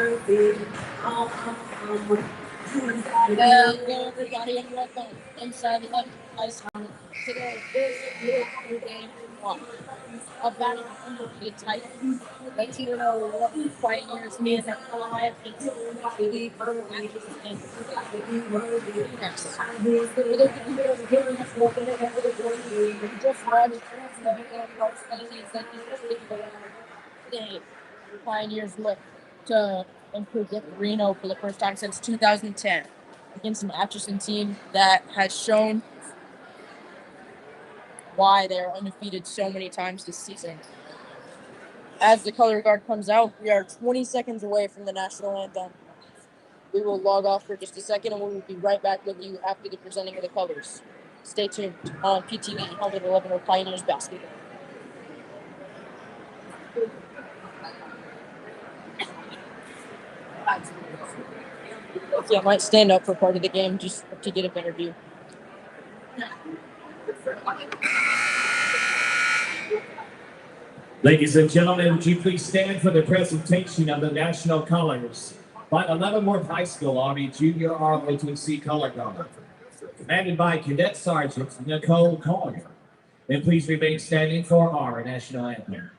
Everybody and welcome inside the ice house. Today is game one of batting undefeated Titans. The 2-0 Pioneers and the Alliance into the Atchison Phoenix. For those of you who are hearing us welcome to the we just watched the video of Varsity today. Pioneers look to improve with Reno for the first time since 2010 against an Atchison team that has shown why they're undefeated so many times this season. As the color guard comes out, we are 20 seconds away from the national anthem. We will log off for just a second and we will be right back with you after the presenting of the colors. Stay tuned on PTV, home of the Leavenworth Pioneers basketball. Yeah, I might stand up for part of the game just to get a better view. Ladies and gentlemen, would you please stand for the presentation of the national colors by the Leavenworth High School Army Junior ROTC Color Guard, commanded by Cadet Sergeant Nicole Cohen. And please remain standing for our national anthem.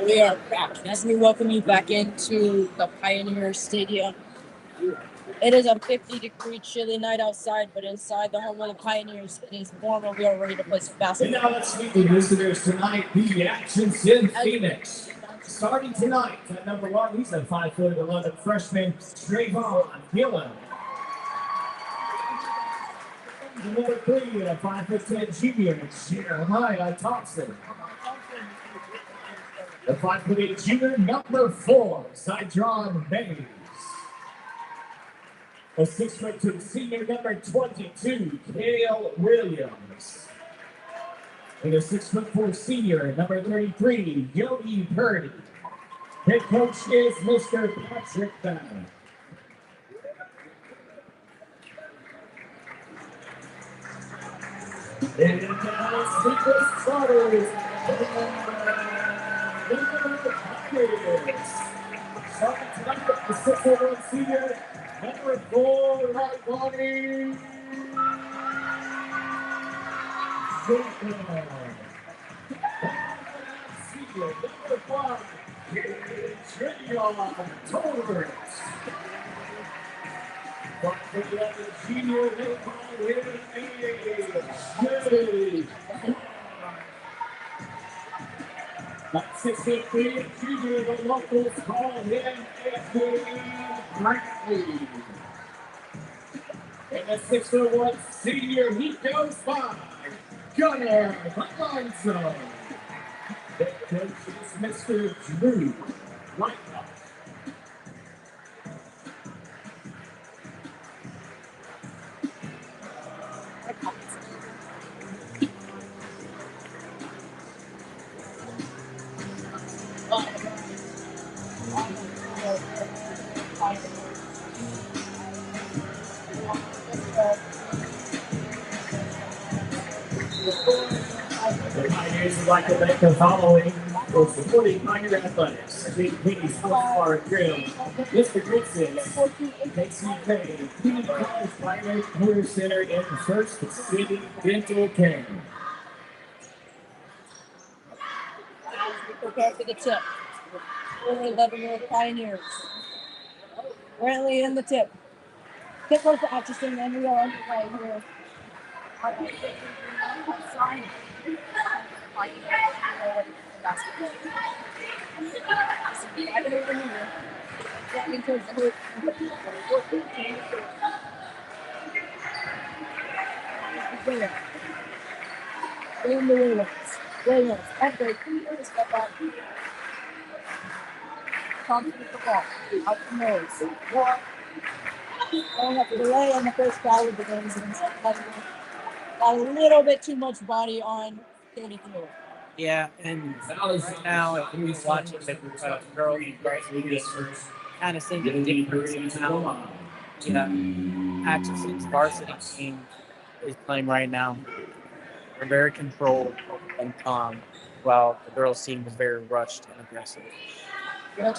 We are back. As we welcome you back into the Pioneer Stadium. It is a 50-degree chilly night outside, but inside the home of the Pioneers, it is warm and we are ready to play some basketball. And now let's meet the visitors tonight, the Atchison Phoenix. Starting tonight at number 1, he's a 5'11" freshman, Trayvon Gillen. Number 3, a 5'10" junior, Jeremiah Thompson. The 5'8" junior, number 4, Cydron Bays. A 6'2" senior, number 22, Cale Williams. And a 6'4" senior, number 33, Yogi Purdy. Head coach is Mr. Patrick Bannon. And now Secret Starters. Starting tonight, the 6'1" senior, number 4, right body. Senior, number 5, Trivion Tolbert. Junior, led by his At 6'3", junior, the locals call him Anthony Bradley. And at 6'1", senior, he goes by Gunnar Alonso. The coach is Mr. Drew Whitelock. The Pioneers would like to thank the following for supporting Pioneer Athletics. Big Penny Sports Bar and Grill, Mr. Grixis, KCK, Penny College Pioneer Career Center, and First City Dental Care. Prepare for the tip. Early Leavenworth Pioneers. Currently in the tip. Tip goes to Atchison, and we are underway here. Sign. In the Williams. Upgrade. Step up. Comes with the ball. Out the nose. Going up the delay on the first foul of the game. Got a little bit too much body on 33. Yeah, and right now, if you're watching the girls kind of seeing the difference in how Atchison's varsity team is playing right now. They're very controlled and calm, while the girls' team is very rushed and aggressive. Yeah, the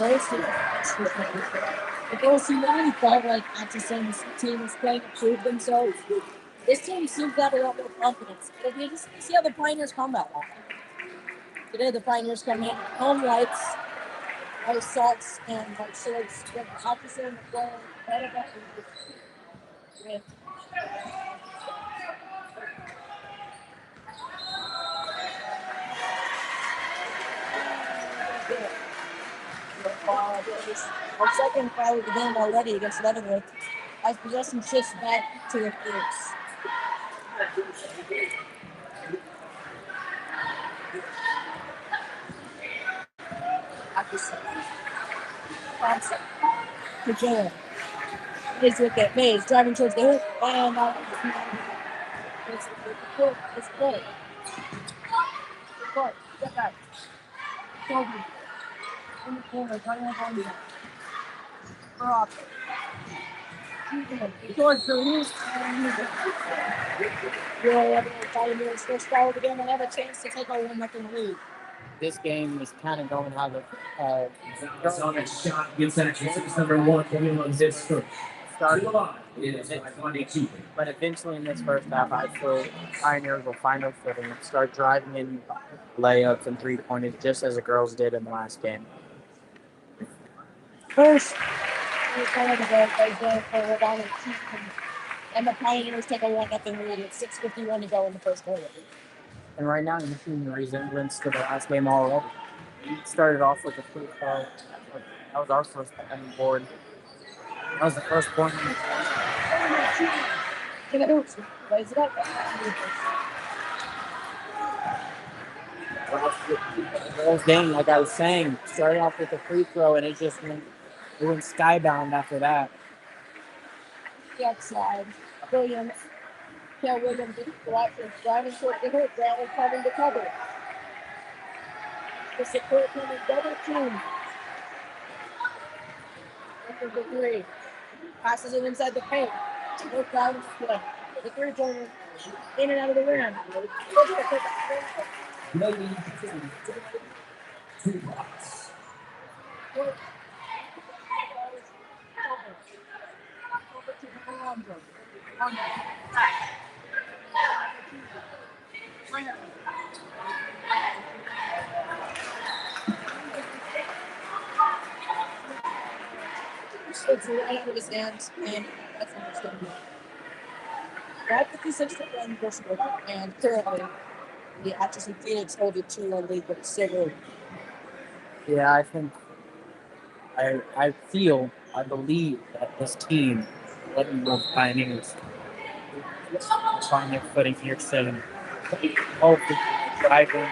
girls seem really felt like Atchison's team is playing to prove themselves. This team seems to have a lot more confidence. But you just see how the Pioneers come out. Today, the Pioneers come in home lights, white socks, and white shorts. With Atchison going right about with our second foul of the game already against Leavenworth. As possession shifts back to the Phoenix. Atchison. Thompson. To Joe. Mays with it. Mays driving towards the hoop. And it's good. It's good. Good. Get back. Kobe. In the corner. Running up on you. Rock. Towards the loose. You're Pioneers first foul of the game and have a chance to take a 1-0 lead. This game is kind of going how the It's on a shot against Atchison's number 1, coming on this first. start. It's But eventually in this first half, I feel Pioneers will find their footing and start driving in layups and three-pointers just as the girls did in the last game. First, and the Pioneers take a 1-0 lead with 6:51 to go in the first quarter. And right now, you're seeing the resemblance to the last game already. We started off with a free throw. That was our first board. That was the first point. To the hoops. Raise it up. The whole game, like I was saying, started off with a free throw, and it went skybound after that. The outside. Williams. Yeah, Williams driving toward the hoop. Bradley coming to cover. The support coming double team. After the three. Passes it inside the paint. No foul play. The three-pointer in and out of the rim. Two blocks. It's right out of his hands, and that's understandable. 5:56 to run first quarter, and currently the Atchison Phoenix hold a 2-1 lead, but it's still early. Yeah, I believe that this team, Leavenworth Pioneers, find their footing here soon. Hopefully, driving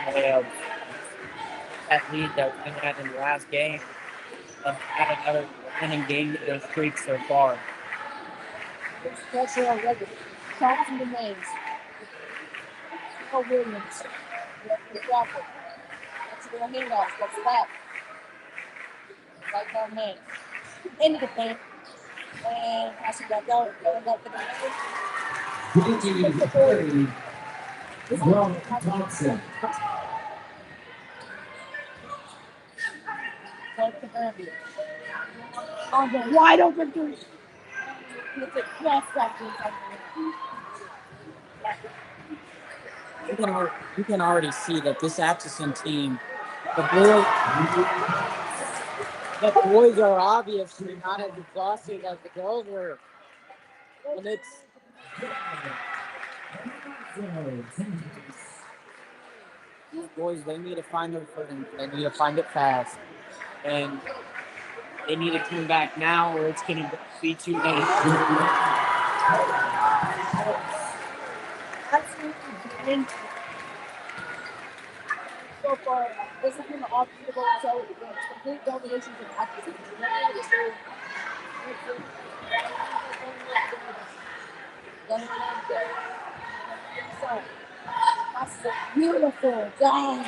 that lead that we had in the last game and add another winning game to their streak so far. There's pressure already. Thompson remains. Oh, Williams. The Crawford. That's their handoffs. That's that. Like our man. Into the paint. And passing back out. Going up to the lane. 20-30. Well, Thompson. On the wide open three. It's a cross back. You can already see that this Atchison team, the boys are obviously not as exhausted as the girls were. And it's these boys, they need to find their footing. They need to find it fast. And they need to come back now or it's going to be too late. Absolutely. So far, this has been the offensive goal, so it's complete domination of Atchison. That's a beautiful dog.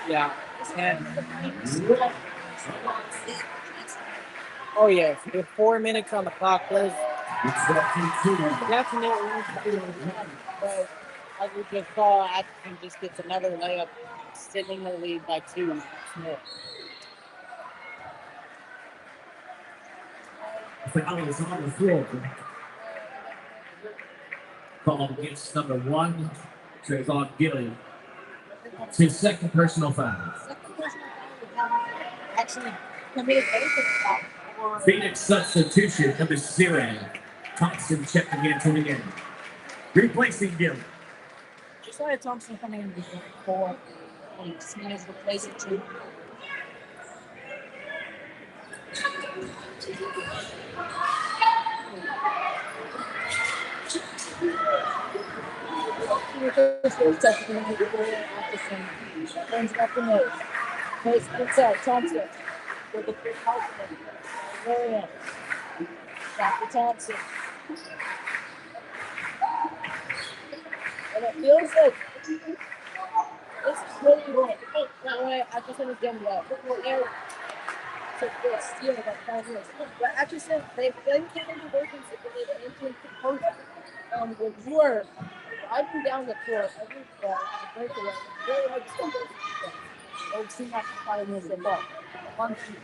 Yeah. Oh, yes. With 4 minutes on the clock, there's definitely. But as we just saw, Atchison just gets another layup, extending the lead by 2 more. Foul is on the floor. Called against number 1, Trayvon Gilly. It's his second personal foul. Actually committed a Phoenix substitution, number 0. Thompson checking into the game. Replacing Gilly. Josiah Thompson coming in for Phoenix. He is replacing 2. Turns back the nose. Face inside. Thompson with the big confidence. Very in. Back to Thompson. And it feels like this is really good. That way, Atchison is getting that. We're air to steal that 5 years. But Atchison, they can't do working if they into composure. When you are driving down the court, every breakaway, very hard to stop those defense. They've seen that for 5 years and more. One, two.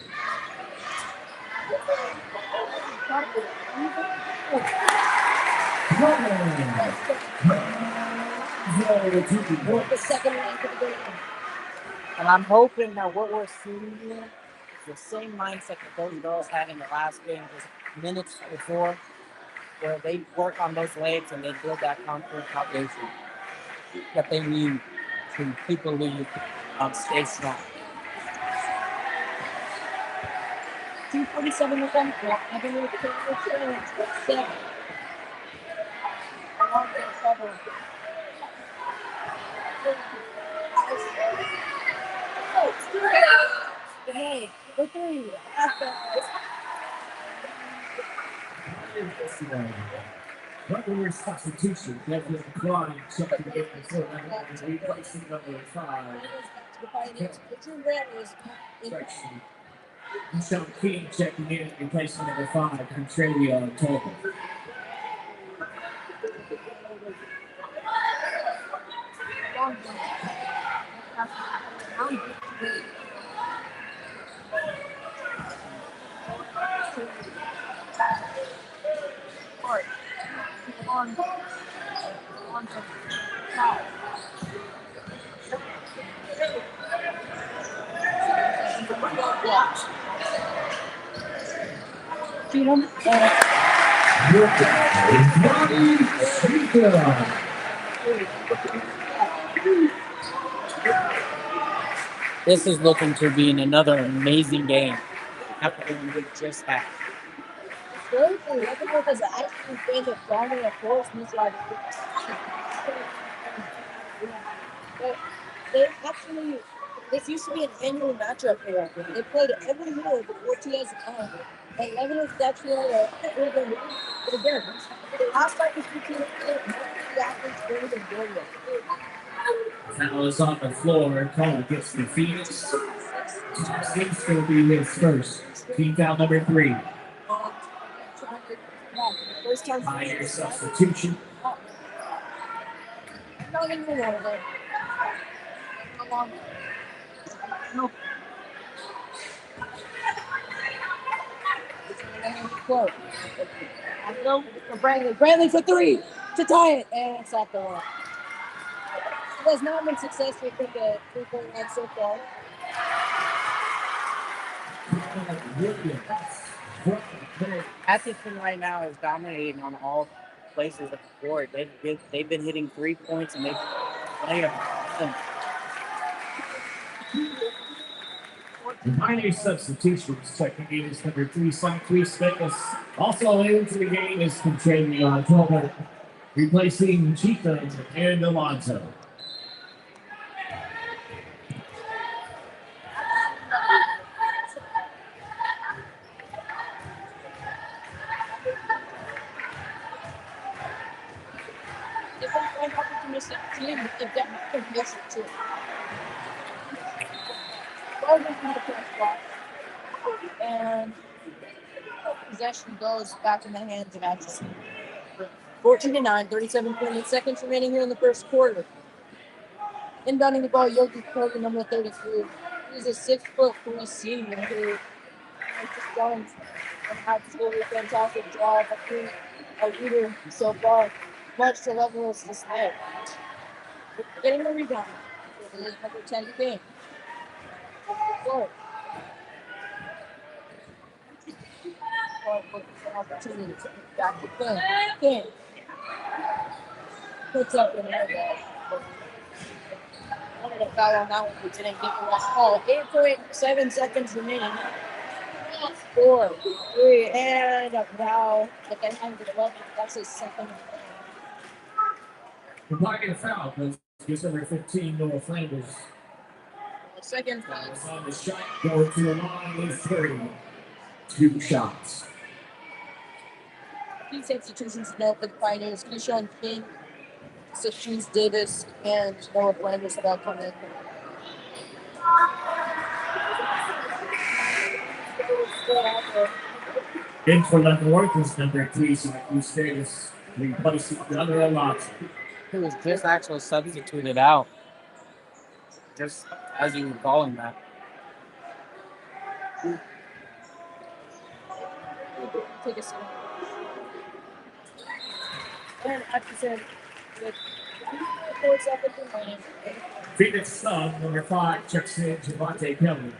The second line for the game. And I'm hoping that what we're seeing here is the same mindset that those girls had in the last game, just minutes before, where they work on those legs and they build that confidence foundation that they need to keep the lead stay strong. 2:47 to run clock. I think we're challenge. 7. Along the cover. Hey, the 3. Regular substitution, Kevin Klein checking in for replacing number 5. Sean King checking in, replacing number 5, Contraria Total. This is looking to be another amazing game after the one we just had. Really, Leavenworth has actually been a dominant force in this rivalry. But they actually, this used to be an annual matchup here. They played every year before 2009. And Leavenworth actually had a pretty good win. But again, the last time this two teams played, the athletes really enjoyed it. Foul is on the floor. Call against the Phoenix. Seems to be his first. Team foul number 3. First time. Pioneer substitution. Not even one of them. No. Brantley for 3 to tie it, and it's off the wall. It has not been successful from the 3-point line so far. Atchison right now is dominating on all places of the board. They've been hitting 3 points and they've played them. The Pioneer substitutions checking in is number 3, Southwest Fitness. Also into the game is continuing on 12, replacing Chica and Alonso. If I'm opportunistic team, if that could miss it too. Well, from the press box. And possession goes back in the hands of Atchison. 14-9, 37.8 seconds remaining here in the first quarter. Inbounding the ball, Yogi Kroger, number 33. He's a 6'3" senior who just done an absolutely fantastic job of being a leader so far, much to Leavenworth's dismay. Getting the rebound. It is number 10 game. Clark. Clark looking for an opportunity to back to King. King. Puts up in there. Wanted a foul on that one, but didn't get the last call. 8.7 seconds remaining. 4, 3, and a foul. But then under 11, that's his second. The Pioneer foul gives number 15, Noah Flanders. Second Foul is foul. on the shot. Going to the line with 32 shots. Key substitutions to note for the Pioneers. Keyshawn King, Sachise Davis, and Noah Flanders have all come in. In for Leavenworth is number 3, Southwest Davis, replacing another Alonso. He was just actually substituted out. Just as you were calling that. Take a seat. And Atchison with 4 seconds remaining. Phoenix sub number 5 checks in Javante Kelly.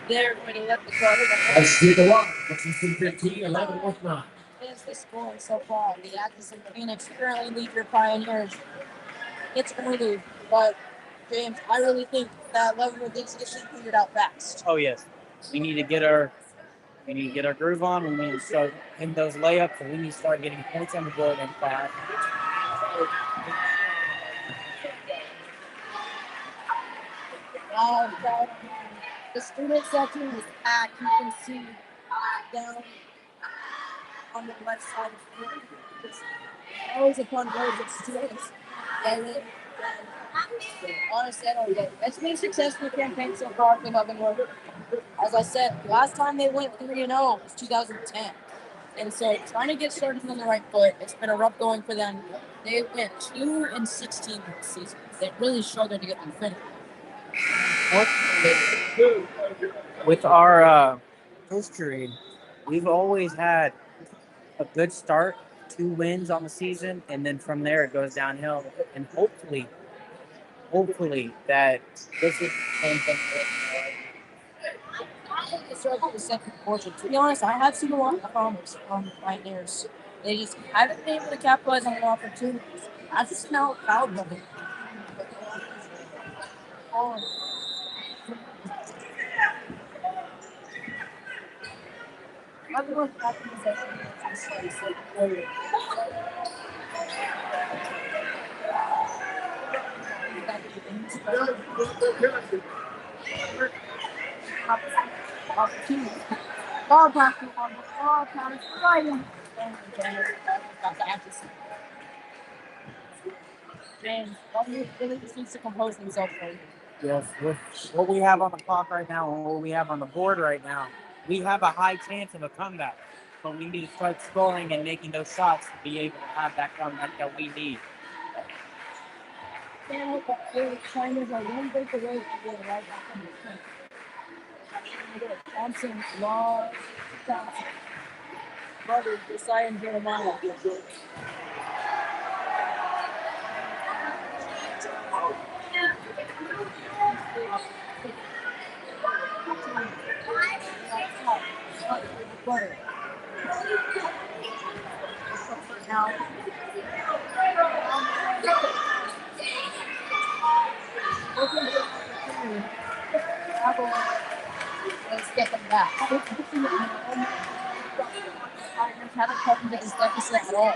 They're going to let the clock. Let's take a walk. Atchison 15, 11 with 9. Is the scoring so far? The Atchison Phoenix currently lead your Pioneers. It's early, but James, I really think that Leavenworth needs to get shit figured out fast. Oh yes, we need to get our groove on. We need to start hitting those layups, and we need to start getting points on the board and fast. The student section is packed. You can see down on the left side of the field. It's rows upon rows of students. And honestly, I don't get it. It's been a successful campaign so far for Leavenworth. As I said, last time they went 3-0 was 2010. And so trying to get started on the right foot, it's been a rough going for them. They went 2-16 this season. They really struggled to get them finished. With our history, we've always had a good start, 2 wins on the season, and then from there it goes downhill. And hopefully that this is the same thing. I think they start with the second portion. To be honest, I have seen a lot of comments from the Pioneers They just haven't been able to capitalize on the opportunities. That's just now foul money. Everyone's back in possession. It's just like, opportunity. Ball passing on the ball, counter fighting. And got the Atchison. James, really just needs to compose himself for you. Yes, with what we have on the clock right now and what we have on the board right now, we have a high chance of a comeback. But we need to start scoring and making those shots to be able to have that comeback that we need. Now, the China's are one break away to get right back on the point. Thompson, Law, Thompson. Brothers, Josiah and Jeremiah. Now, let's get them back. Haven't covered this deficit at all.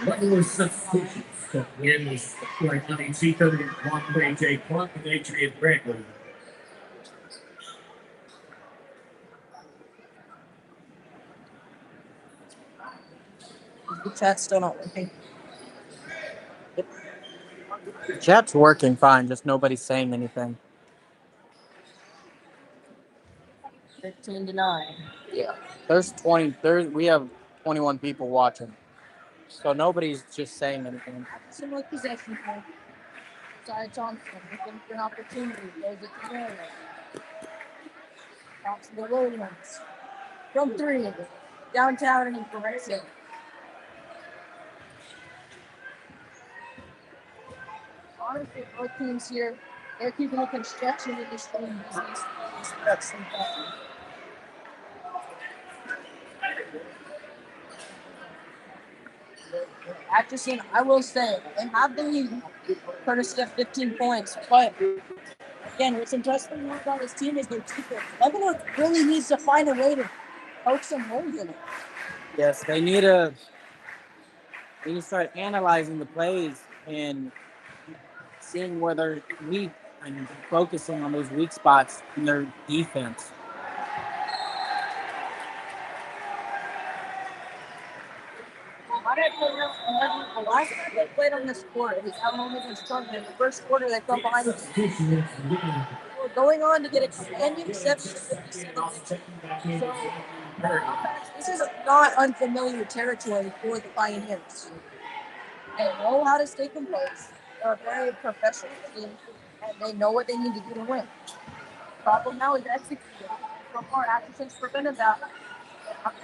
What were substitutions? The win was like on C31 for AJ Clark and Adrian Bradley. The chat's still not working. The chat's working fine, just nobody's saying anything. 15-9. Yeah. We have 21 people watching. So nobody's just saying anything. Similar possession point. Josiah Thompson looking for an opportunity. Goes it to Miller. Thompson to Williams. From 3. Downtown and Forensic. Honestly, both teams here, they're keeping the construction industry in business. That's important. Atchison, I will say, they have the lead. Courtesy of 15 points. But again, what's interesting about this team is their defense. Leavenworth really needs to find a way to poke some holes in it. Yes, they need to start analyzing the plays and seeing where they're weak and focusing on those weak spots in their defense. The last time they played on this court, it was at home against Trump. In the first quarter, they fell behind. We're going on to get a companion 7-57. So, this is not unfamiliar territory for the Pioneers. They know how to stay composed. They're a very professional team, and they know what they need to do to win. The problem now is executing. So far, Atchison's prevented that.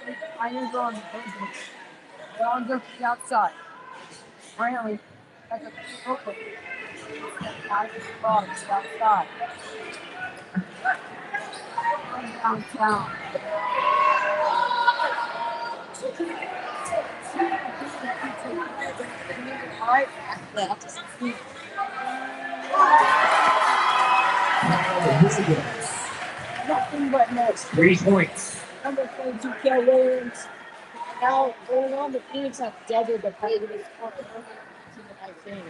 The Pioneers are on the business. They're on the outside. Brantley has a open. Outside. Downtown. Alright, nothing but next. 3 points. Number 22, Kel Williams. Now, going on, the Phoenix have doubled the play to this point. Thompson.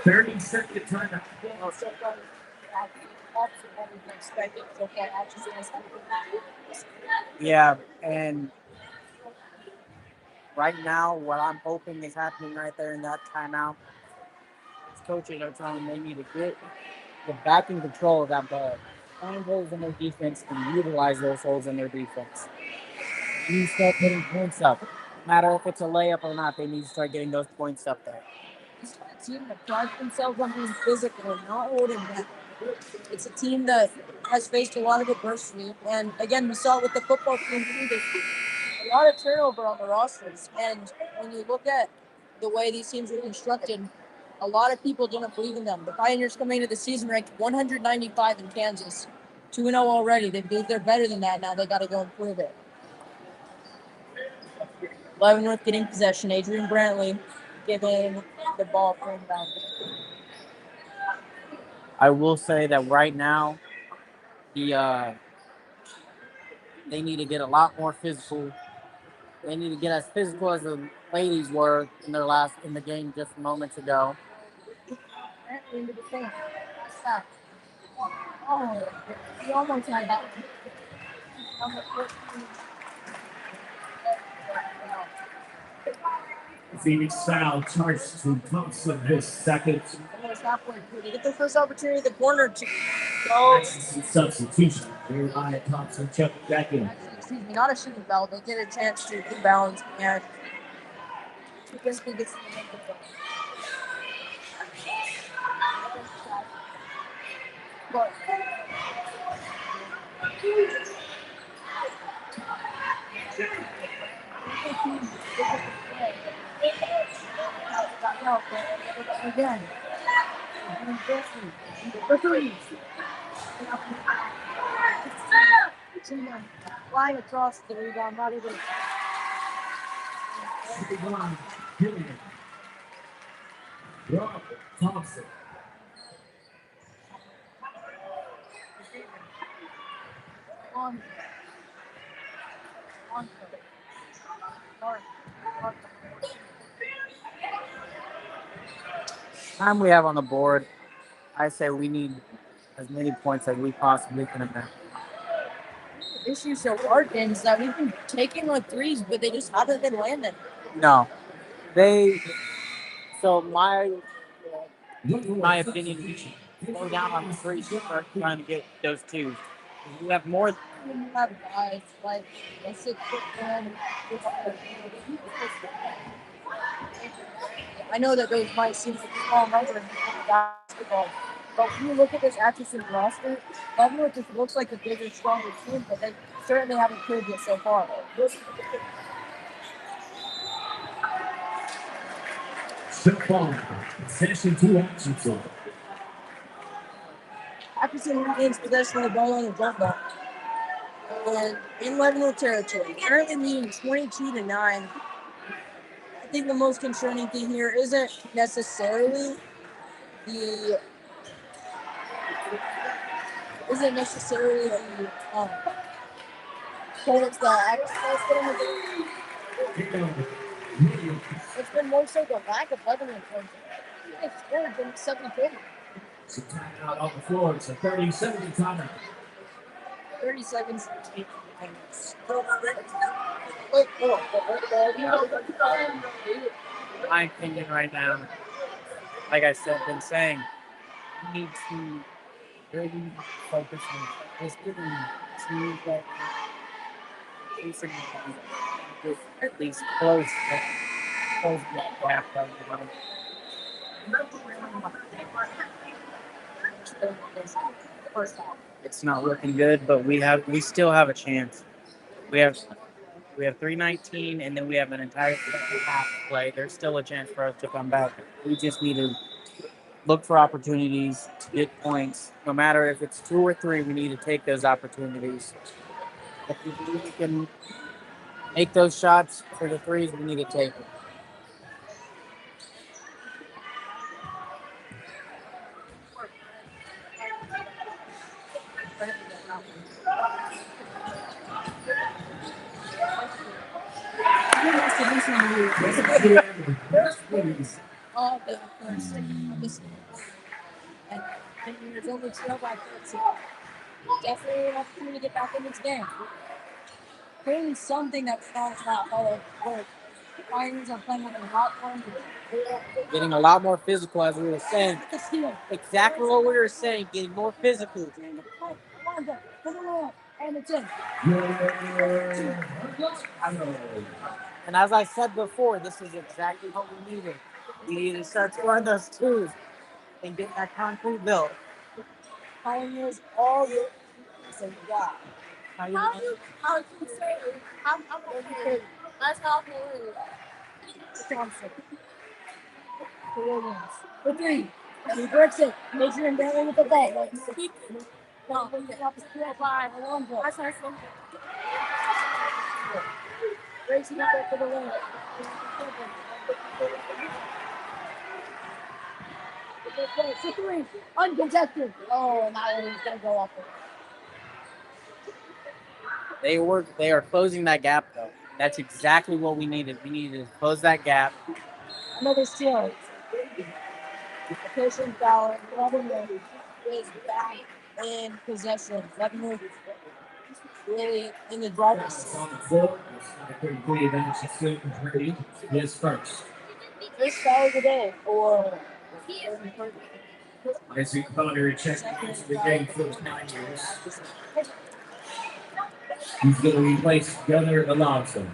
30-second timeout. Yeah, and right now, what I'm hoping is happening right there in that timeout, coaches are telling them they need to get back in control of that ball, find holes in their defense, and utilize those holes in their defense. You start putting points up. No matter if it's a layup or not, they need to start getting those points up there. It's a team that prides themselves on being physical and not holding back. It's a team that has faced a lot of adversity, and again, we saw it with the football team too. There's a lot of turnover on the rosters, and when you look at the way these teams are constructed, a lot of people didn't believe in them. The Pioneers coming into the season ranked 195 in Kansas, 2-0 already. They're better than that now. They got to go and prove it. Leavenworth getting possession. Adrian Brantley giving the ball for inbound. I will say that right now, they need to get a lot more physical. They need to get as physical as the ladies were in the game just moments ago. Brantley into the paint. Stop. Oh, he almost had that. Number 14. Phoenix foul charged to Thompson, his second. Almost halfway through. They get their first opportunity at the corner to go. Substitution. Jeremiah Thompson checked back in. Excuse me, not a shooting foul. They get a chance to rebound and basically gets to the but again, for three. Flying across the rebound, not even. Rob Thompson. Time we have on the board, I say we need as many points as we possibly can have. The issue so far, Dan, is that we've been taking like threes, but they just haven't been landing. No, So my opinion, we should slow down on the threes and start trying to get those twos. We have more. When you have guys like a 6'1", I know that those might seem like small numbers in basketball, but when you look at this Atchison roster, Leavenworth just looks like a bigger, stronger team, but they certainly haven't proved it so far. Shot ball. Possession to Atchison. Atchison gains possession of the ball on the jump ball. And in Leavenworth territory, currently leading 22-9. I think the most concerning thing here isn't necessarily the points that it's been more so the lack of Leavenworth points. They've scored in 7 points. It's a timeout on the floor. It's a 30-second timeout. 30 seconds. My opinion right now, like I said, been saying, we need to really focus on just getting teams that at least close that gap right now. It's not looking good, but we still have a chance. We have 3:19, and then we have an entire second half to play. There's still a chance for us to come back. We just need to look for opportunities to get points. No matter if it's 2 or 3, we need to take those opportunities. If we believe we can make those shots for the threes, we need to take them. All the first and there's only 12 by 13. Definitely an opportunity to get back in this game. Clearly something that's not all work. Pioneers are playing with a lot more. Getting a lot more physical, as we were saying. Exactly what we were saying, getting more physical. And it's in. And as I said before, this is exactly what we needed. We needed to start scoring those twos and get that concrete built. Pioneers all the yeah. How you doing? How do you say it? I'm okay. That's how it is. Johnson. Williams. The three. He breaks it. Makes him barely with the ball. No, five. That's nice. Racing up for the win. The three. Uncontested. Oh, and that one is going to go off. They are closing that gap though. That's exactly what we needed. We needed to close that gap. Another steal. Christian Fowler, Leavenworth is back in possession. Leavenworth really in the driver's seat. On the floor, number 33 of Atchison Phoenix is first. First foul of the day for Isaac Bonner checking into the game for his 9 years. He's going to replace Gunnar Alonso.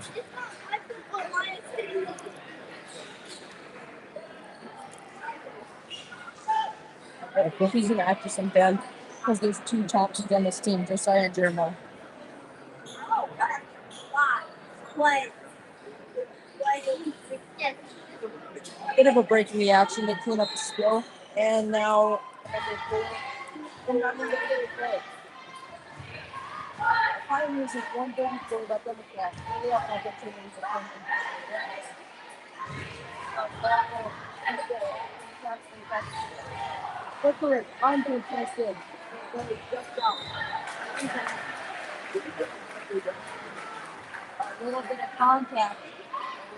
I think he's an Atchison fan because there's two Thompsons on this team, Josiah and Jeremiah. Bit of a break in the action to clean up the spill, and now Pioneers is 134 by Democrats. Really up like a team Quickly, uncontested. A little bit of contact. A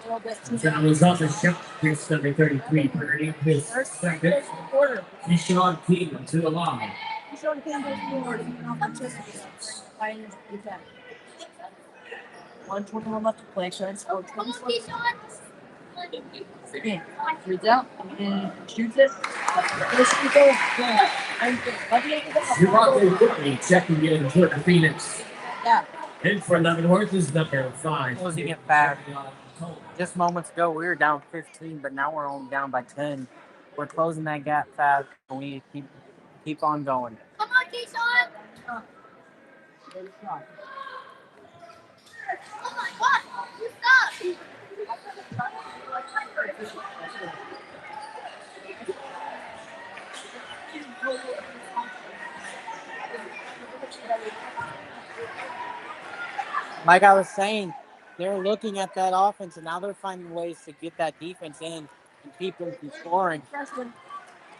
little bit too That was off a shot against number 33, Purdy. His second. Keyshawn King to the line. Keyshawn King goes forward. Pioneers defense. 121 left to play. Should I score 24? Again, reads out and shoots it. Gerard Whitney checking in for Phoenix. Yeah. And for Leavenworth is number 5. Closing it back. Just moments ago, we were down 15, but now we're only down by 10. We're closing that gap fast, and we need to keep on going. Come on, Keyshawn! Oh my God! You stop! Like I was saying, they're looking at that offense, and now they're finding ways to get that defense in and keep them from scoring. Freshman,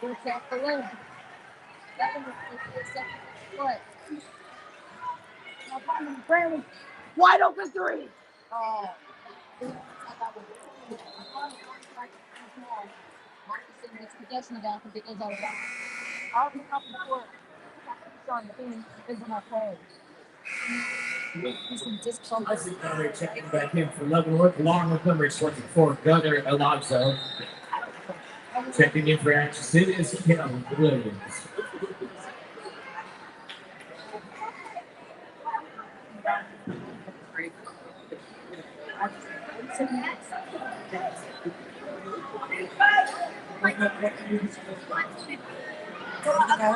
goes off the limb. That one was second foot. Brandon, wide open three. Oh. Atchison gets possession of that because it goes out of bounds. Out of the court. Sean King isn't okay. Isaac Bonner checking back in for Leavenworth, along with number 24, Gunnar Alonso. Checking in for Atchison is Kevin Williams.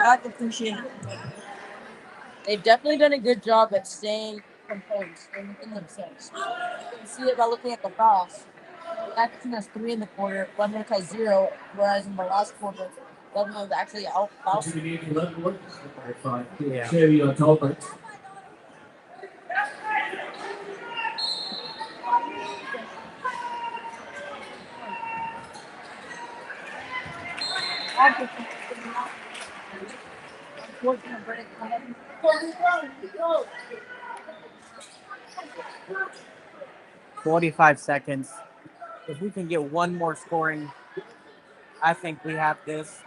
I appreciate it. They've definitely done a good job at staying composed in themselves. You can see it by looking at the fouls. Atchison has 3 in the quarter, Leavenworth has 0, whereas in the last quarter, Leavenworth actually out-fouled. Chevy Tolbert. Go! 45 seconds. If we can get one more scoring, I think we have this.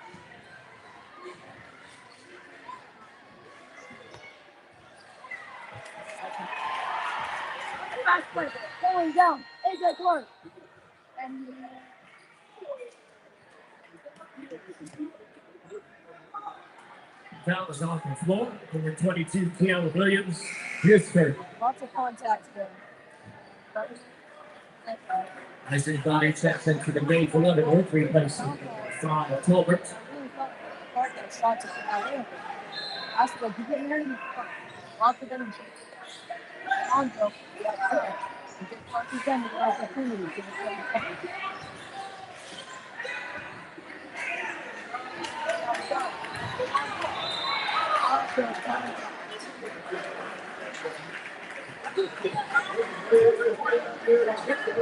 Going down. AJ Clark. Foul is off the floor. Number 22, Keanu Williams. His third. Lots of contacts there. As they got interception to the game for Leavenworth, replacing from Tolbert. Shots at Asper, you get married? Lots of them. On, Joe. Get them the opportunity.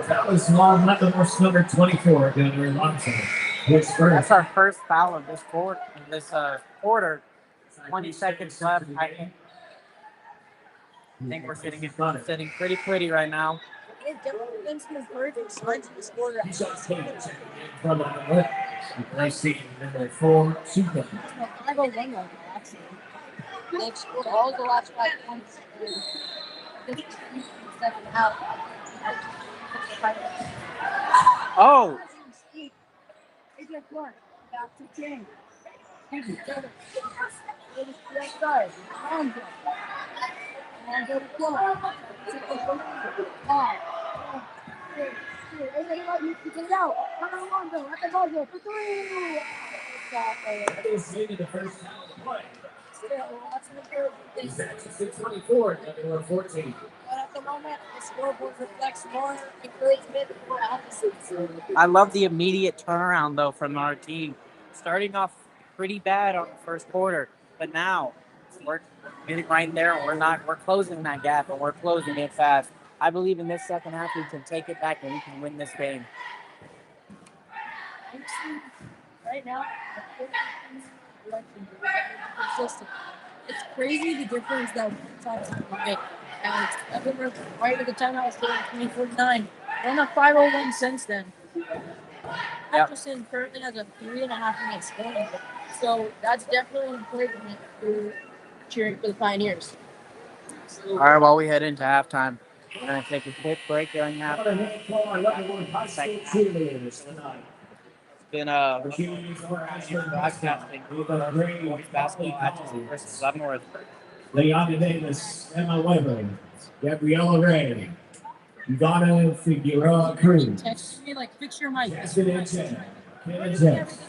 That was long Leavenworth's number 24, Gunnar Alonso. That's our first foul of this quarter. 20 seconds left. I think we're sitting pretty pretty right now. From Leavenworth. Replacing number 4, Super. They've scored all the last 5 points. Out. Oh! Back to King. Maybe the first play. It's Atchison 24, Leavenworth 14. But at the moment, the scoreboard reflects more encouragement for Atchison. I love the immediate turnaround though from our team. Starting off pretty bad on the first quarter, but now we're getting right there. We're closing that gap and we're closing it fast. I believe in this second half we can take it back and we can win this game. Right now, consistent. It's crazy the difference that one time can make. And I remember right at the time I was doing 2049. We're on a 501 since then. Atchison currently has a 3.5 minute scoring. So that's definitely an encouragement for cheering for the Pioneers. All right, while we head into halftime, we're going to take a quick break during halftime. It's been broadcasting boys basketball Atchison versus Leavenworth. Leona Davis, Emma Weber, Gabriella Ray, Ivana Figueroa Cruz, Text me like fix your mic. Cassidy Chen, Kenna Jess,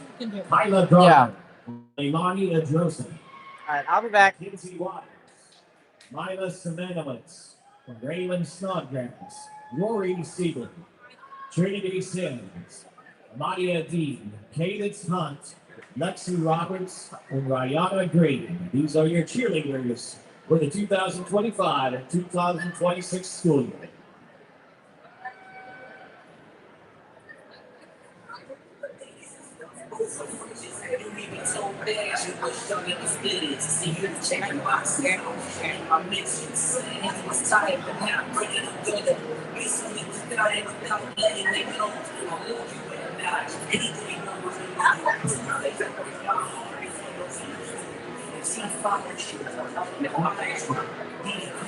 Kyla Garner, Imani Adrosa. All right, I'll be back. Kinsey Waters, Mila Semenowitz, Raylan Snodgrass, Rory Siegel, Trinity Sims, Amadia Dean, Cadence Hunt, Lexi Roberts, and Rihanna Green. These are your cheerleaders for the 2025 and 2026 school year.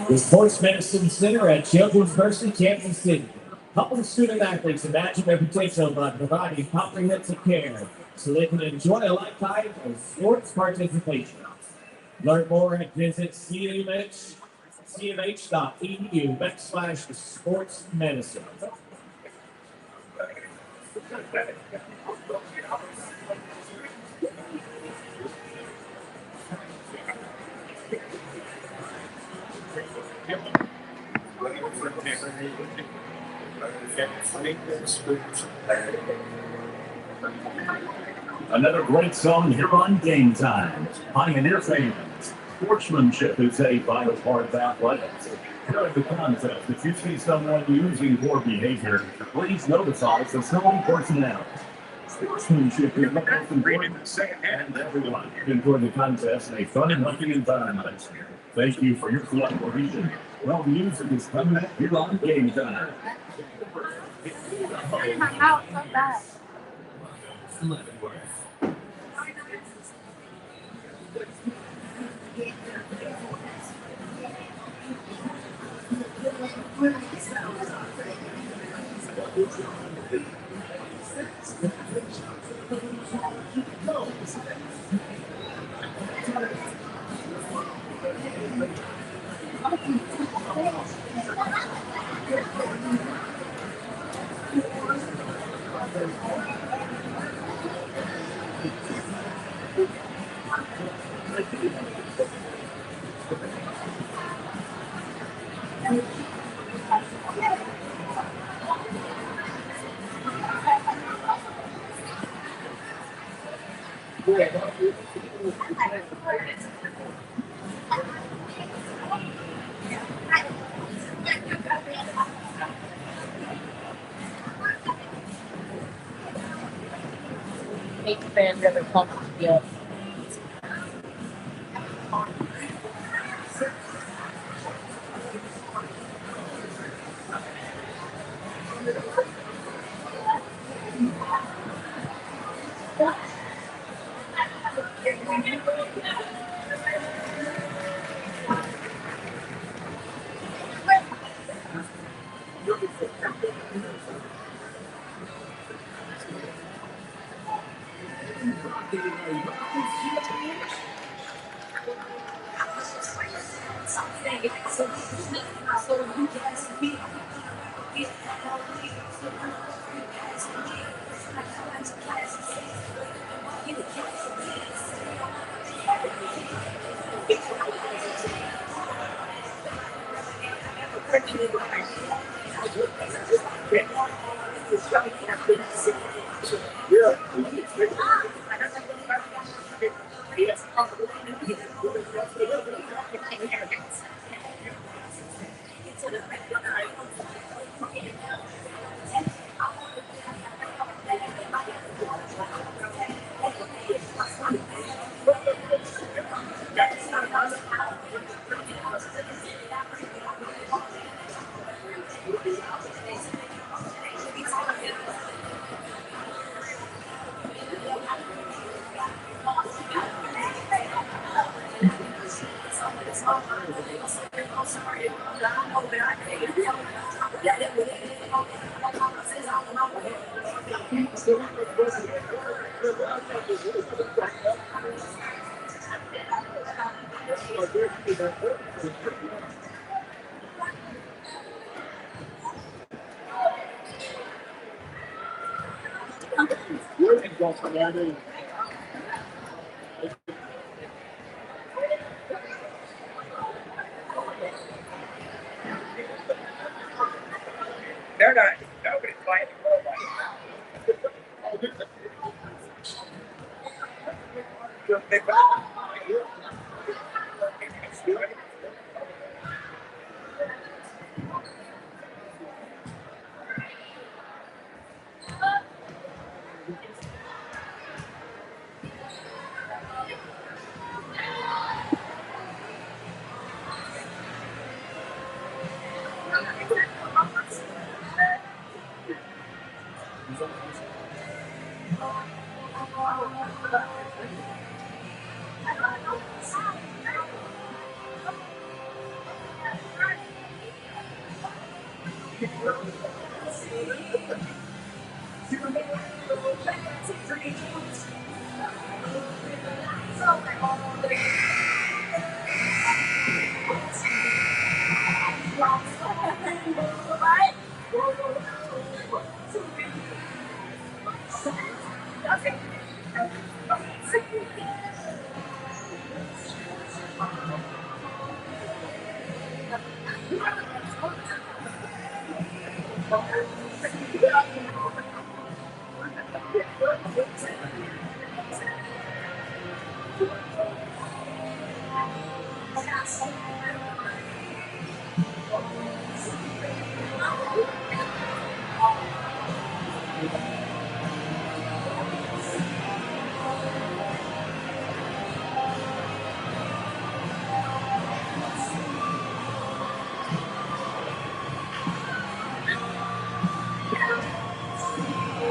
The Sports Medicine Center at Children's Varsity, Kansas City. Helping student athletes imagine their potential by providing comprehensive care so they can enjoy a lifetime of sports participation. Learn more and visit cmh.edu/sports medicine. Another great song here on Game Time. Pioneer fans, sportsmanship is a vital part of athletics. During the contest, if you see someone using poor behavior, please notify facility personnel. Sportsmanship is the most important, and everyone can enjoy the contest in a fun and loving environment. Thank you for your collaboration. Well, music is coming up here on Game Time. My mouth so bad. Make the fans ever come yet. They're not. Nobody's playing the world like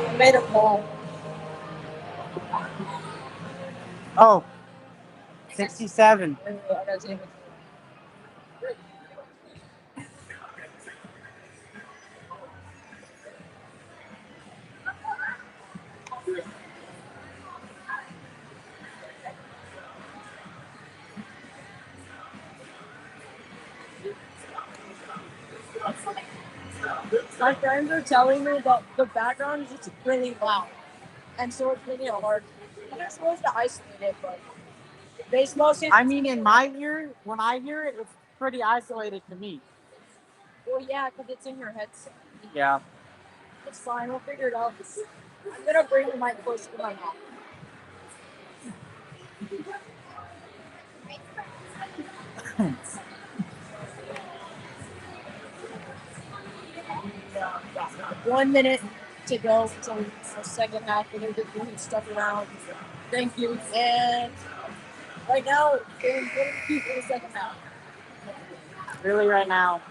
I made a call. Oh, 67. I gotta take it. My friends are telling me that the background is just really loud, and so it's really hard. You're supposed to isolate it, but baseball season. I mean, in my ear, when I hear it, it's pretty isolated to me. Well, yeah, because it's in your headset. Yeah. It's fine. We'll figure it out. I'm gonna bring the mic close to my mouth. Yeah. 1 minute to go until the second half. We're gonna get moving stuff around. Thank you. And right now, we're going to keep in the second half. Really, right now,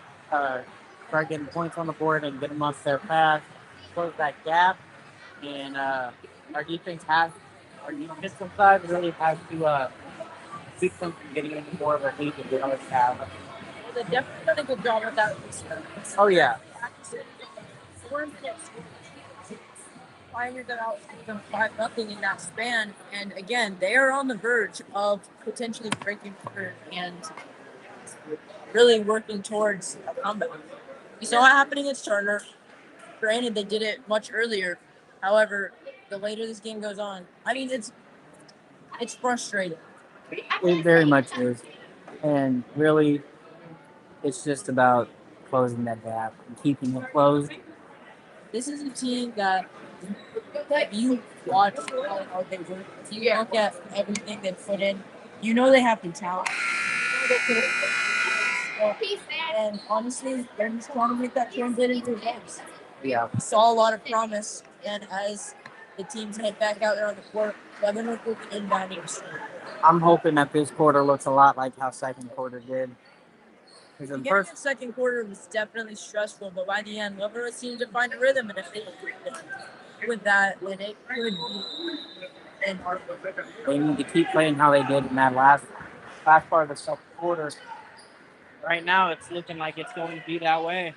start getting points on the board and get them up there fast, close that gap, and our defense side really has to keep them from getting any more of a lead than they already have. Well, they've definitely done a good job with that. Oh yeah. Atchison, 4 minutes. Pioneers are out them 5-0 in that span, and again, they are on the verge of potentially breaking through and really working towards a comeback. We saw it happening against Turner. Granted, they did it much earlier. However, the later this game goes on, I mean, it's frustrating. It very much is. And really, it's just about closing that gap and keeping it closed. This is a team that if you watch how hard they work, if you look at everything they put in, you know they have the talent. You know they could have, and honestly, they're just trying to make that translate into games. Yeah. We saw a lot of promise, and as the teams head back out there on the court, Leavenworth will be inbounding. I'm hoping that this quarter looks a lot like how second quarter did. The first second quarter was definitely stressful, but by the end, Leavenworth seemed to find a rhythm, and if they with that, then it could be. They need to keep playing how they did in that last part of the second quarter. Right now, it's looking like it's going to be that way.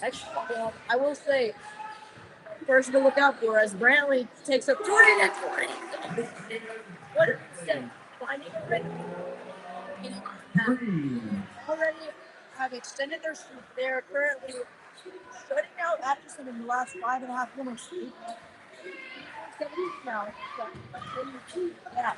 Actually, I will say, first to look out for as Brantley takes up 20 and 20. What is it? Finding a rhythm. Already have extended their streak. They're currently shutting out Atchison in the last 5.5 minutes. 17 now. Yeah.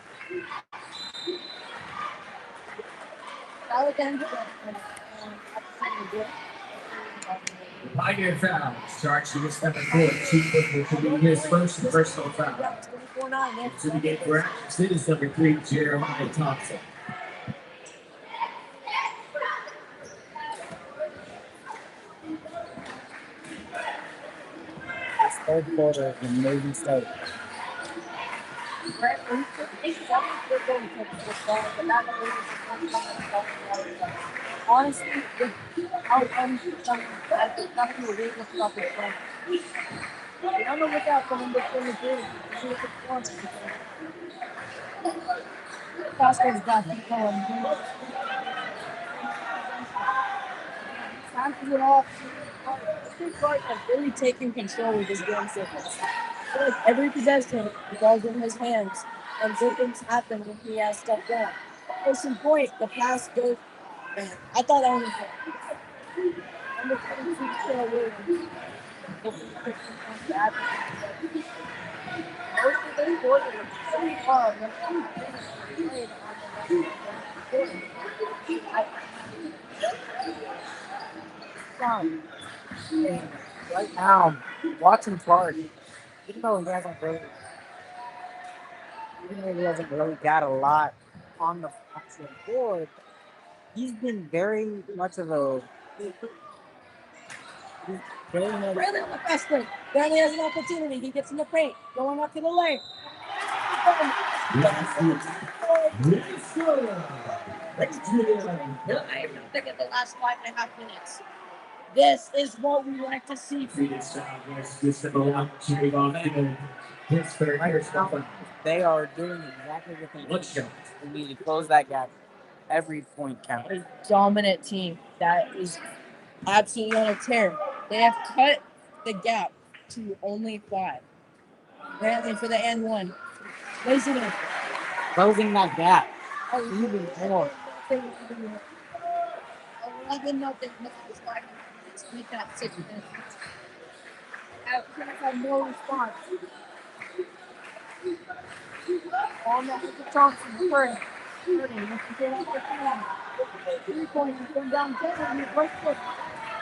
Pioneer foul. Starts with number 4. Chief Booker to be his first personal foul. 24-9. To the game for Atchison is number 3, Jeremiah Thompson. Third quarter, an amazing start. Honestly, outcomes nothing to read with stuff is fun. Be on the lookout for number 23. See if it's wants. Costco's got the color. Time to get off. Clark has really taken control of this game sequence. I feel like every possession falls in his hands, and good things happen when he has stuff down. Case in point, the pass goes. Man, I thought that was number 22 Sarah Williams. Most of this quarter was so hard. Right now, watching Clark, even though he hasn't really got a lot on the actual board, he's been very much of a Really on the fast break. Barely has an opportunity. He gets in the paint, going up to the lane. I think at the last 5.5 minutes. This is what we like to see. They are doing exactly what they need to close that gap. Every point counts. A dominant team that is absolutely on a tear. They have cut the gap to only 5. Brantley for the N1. Placing it. Closing that gap. Even more. 11 nothing. The last 5 minutes. Make that 6 minutes. Atchison had no response. On the Thompson, first. 30. Three-pointer come down 10. Right foot.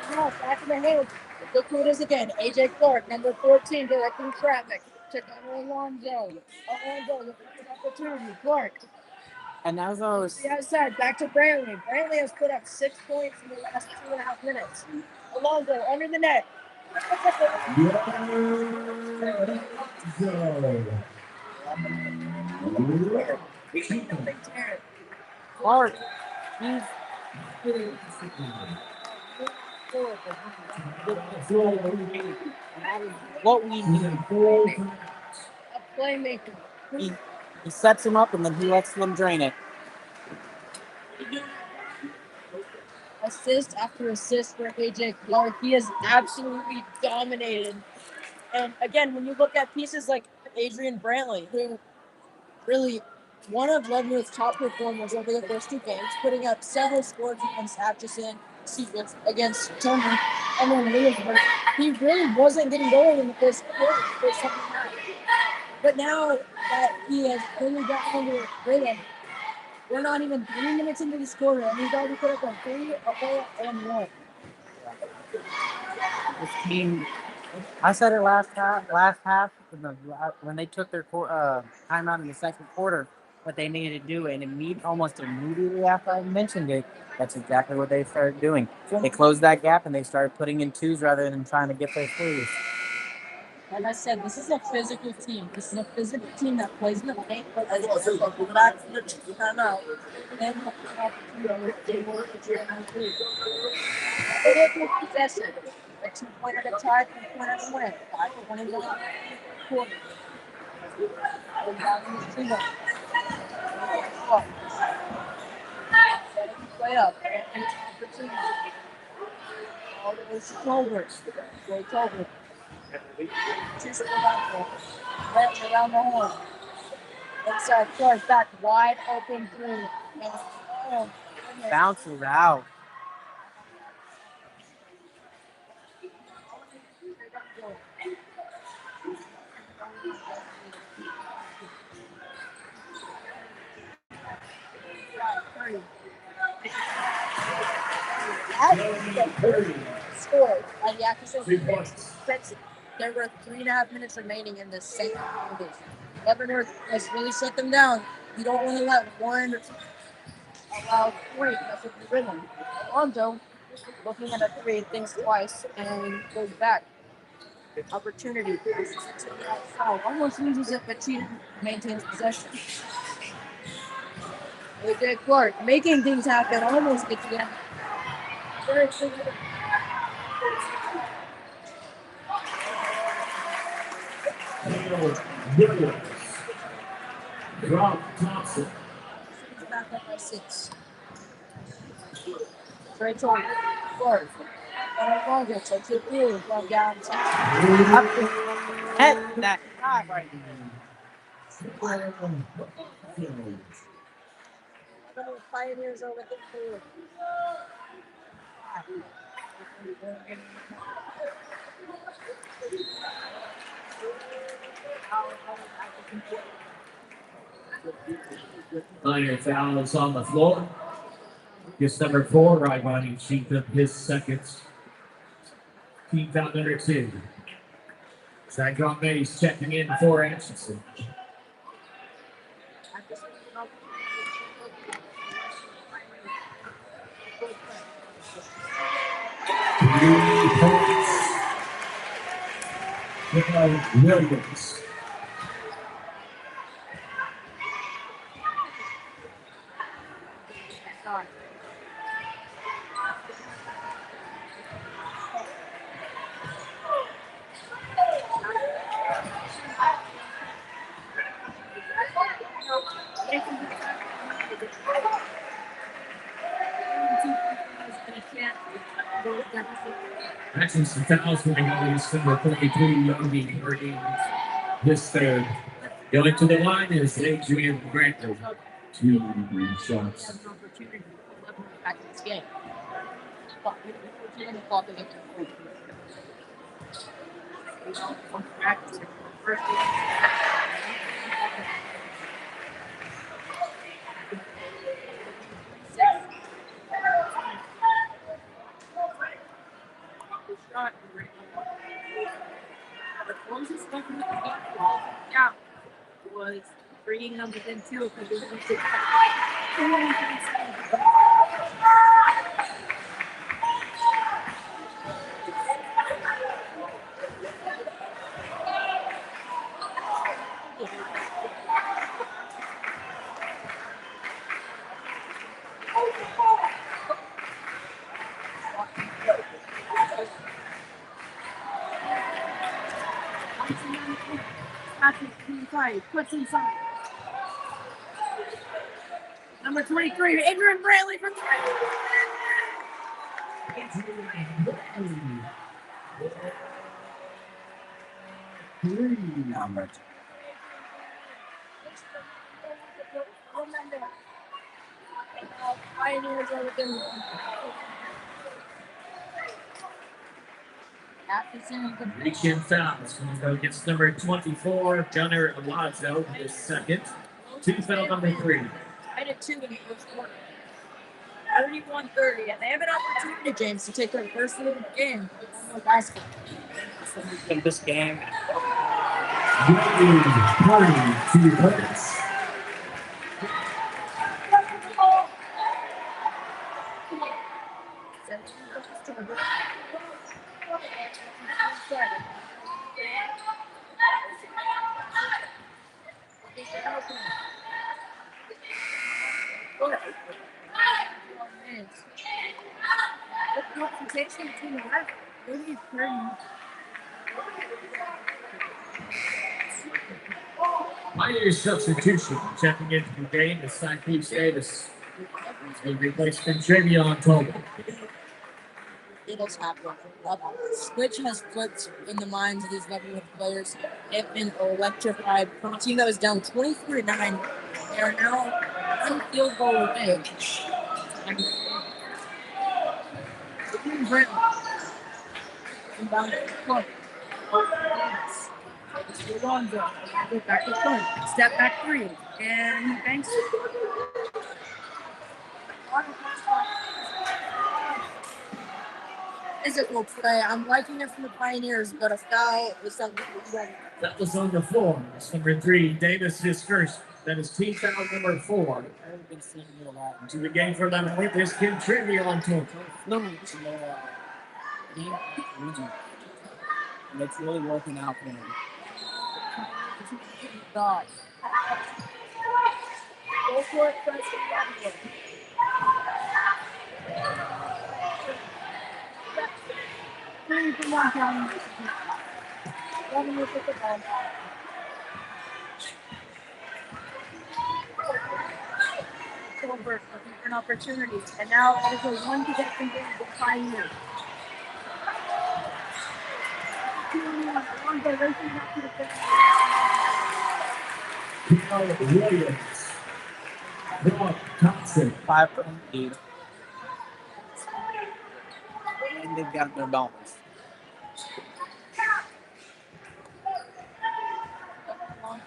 Cross back in the head. Look who it is again. AJ Clark, number 14, directing traffic. Took on Alonzo. Alonzo looking for opportunity. Clark. And as I was The outside, back to Brantley. Brantley has put up 6 points in the last 2.5 minutes. Alonzo under the net. Clark, he's what we need. A playmaker. He sets him up and then he lets them drain it. Assist after assist for AJ Clark. He has absolutely dominated. And again, when you look at pieces like Adrian Brantley, who really one of Leavenworth's top performers over the first 2 games, putting up several scores against Atchison, against Turner, and then Leavenworth, he really wasn't getting going in the first quarter, the second half. But now that he has really gotten into a rhythm, we're not even 3 minutes into this quarter, and he's already put up a 3, a 4, and 1. This team, I said it last half when they took their timeout in the second quarter, what they needed to do, and almost immediately after I mentioned it, that's exactly what they started doing. They closed that gap and they started putting in twos rather than trying to get their threes. Like I said, this is a physical team. This is a physical team that plays in the paint, but as well as go back to the timeout. Then possession. A 2-pointer to tie, 3-pointer to win. 5-point in the quarter. Play up. All those shoulders. Great over. Just around the horn. Inside Clark back wide open through. Bounces out. Scored by the Atchison Phoenix. There were 3.5 minutes remaining in this second quarter. Leavenworth has really shut them down. You don't want to let one allow 3. That's what the rhythm. Alonzo, looking at a 3, thinks twice and goes back. Opportunity. Almost loses it, but she maintains possession. AJ Clark making things happen, almost gets it. Very significant. Rob Thompson. Back up by 6. Trey Torrey. Clark. Longer, takes it through from downtown. Head that shot right Pioneers over the field. Minor foul is on the floor. Gets number 4, right body cheap of his second. Team foul number 2. Zach Mays checking in for Atchison. 3 points. Williams. Atchison fouls for number 33, Yogi, earning this third. Going to the line is Adrian Brantley. 2 shots. Back in this game. The closest weapon we could get to all out was bringing them within two of the businesses. Puts inside. Number 23, Adrian Brantley from Number Pioneers are within Atchison. Reach-in fouls. So gets number 24, Gunnar Alonso, his second. Team foul number 3. Tied at 2 in the first quarter. 31-30, and they have an opportunity, James, to take their first lead of the game. Basketball. In this game, Green, 22 points. Pioneers substitution checking into the game is Cyclops Davis. He's going to replace Travion Tolman. It'll happen. Switch has flipped in the minds of these Leavenworth players. They've been electrified. From a team that was down 23-9, they are now one field goal away. Inbound to the front. Alonzo. Go back to front. Step back three. And he banks it. Physical play. I'm liking it from the Pioneers, but a foul is something That was on the floor. That's number 3, Davis is first. That is team foul number 4. I've been seeing it a lot. To the game for Leavenworth is Travion Tolman. No, it's game region. And it's really working out for him. God. Go for it, Preston Leavenworth. Three from one county. Leavenworth with the ball. Silver looking for an opportunity. And now it is a one possession game for Pioneers. Alonzo racing back to the finish. Williams. Brock Thompson. 5-point lead. And they've got their balance.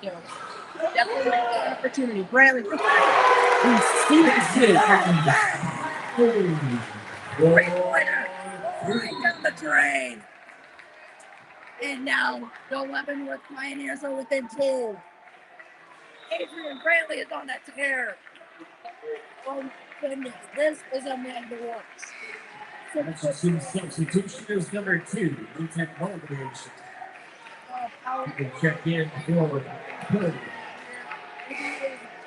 Definitely an opportunity. Brantley. Right down the drain. And now the Leavenworth Pioneers are within 2. Adrian Brantley is on that tear. Oh my goodness, this is a man who works. Atchison substitution is number 2, Lieutenant Holdridge. You can check in forward. Good.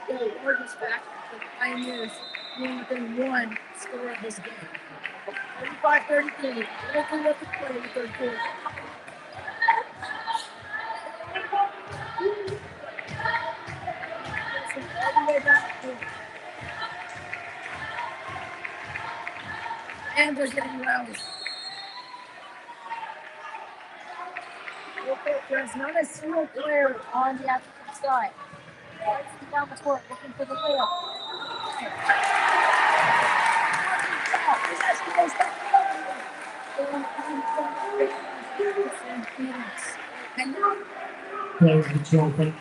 The largest back for the Pioneers being within 1 score of this game. 35-33. Looking at the play in the third quarter. All the way back to and they're getting roused. There's not a single player on the Atchison side. It's down the court looking for the layup. Atchison Phoenix. And now, Player control thing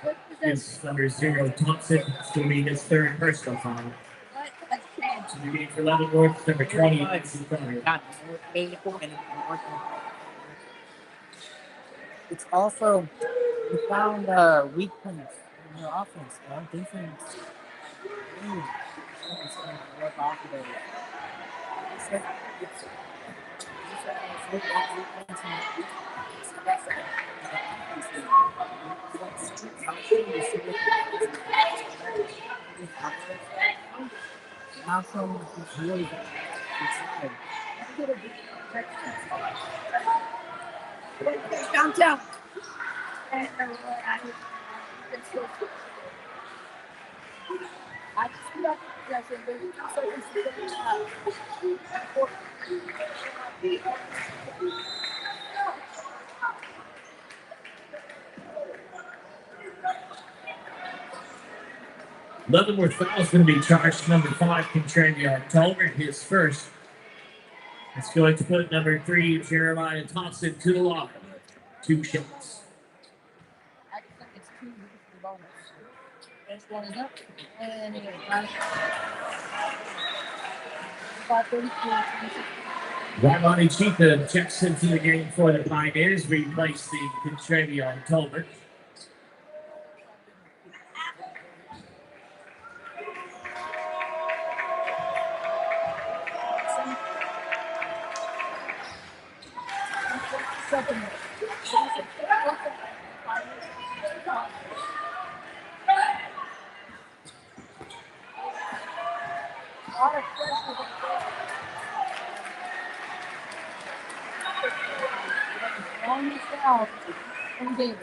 what is number 0, Thompson. It's going to be his third personal foul. what a chance. So the game for Leavenworth, number 20, Atchison Phoenix. Got more painful and more. It's also we found weak points in their offense. Our defense. It's going to work off of it. Now someone who's really inside. Downtown. I just got possession. There's 2 seconds to go. Leavenworth foul is going to be charged to number 5, Contrarian Tolbert, his first. It's going to put number 3, Jeremiah Thompson, to the line. 2 shots. I think it's 2 for the bonus. First one is up. And it is 5:33. Ronnie Chica checks into the game for the Pioneers, replacing Contrarian Tolbert.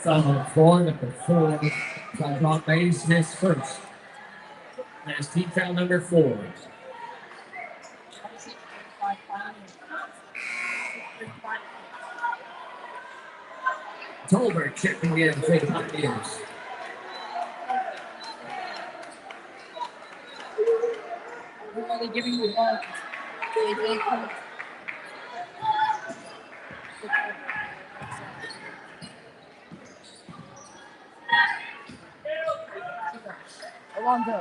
Foul 4, number 4. Timeout Mays, his first. That's team foul number 4. Tolbert checking in for the Pioneers. We're only giving you one. Alonzo.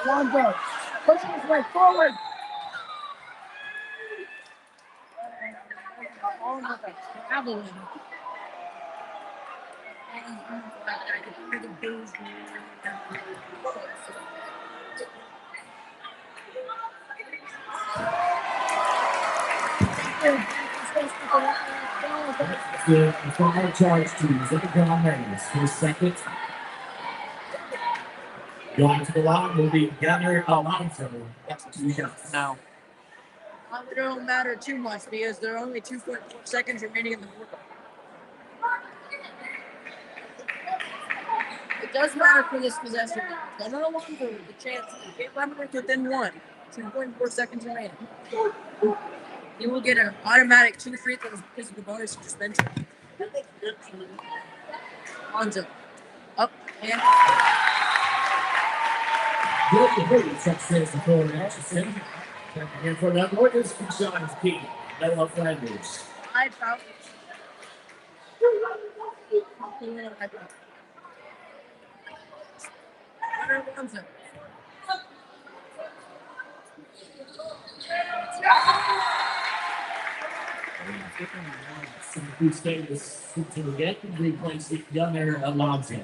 Alonzo. Pushing his way forward. Alonzo traveling. The foul charge to Zebedee Mays, his second. Going to the line will be Gunnar Alonso. That's 2 shots. No. It don't matter too much because there are only 2.4 seconds remaining in the quarter. It does matter for this possession. Gunnar Alonso with the chance to get Leavenworth within 1. 2.4 seconds remaining. You will get an automatic 2 free throws because of the bonus you just mentioned. Alonso. Up and Good checks in for Atchison. And for Leavenworth, this is Sean Key. Noah Flanders. 5 fouls. Gunnar Alonso. Who stayed this to get replacing Gunnar Alonso.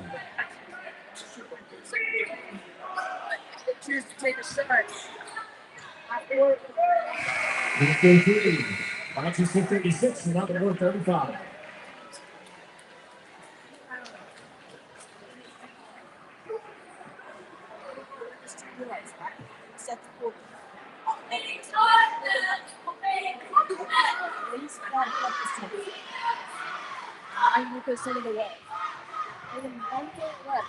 Choose to take a shot. Number 3, Atchison 36, and Leavenworth 35. I'm going to send it away. And then 1 minute left.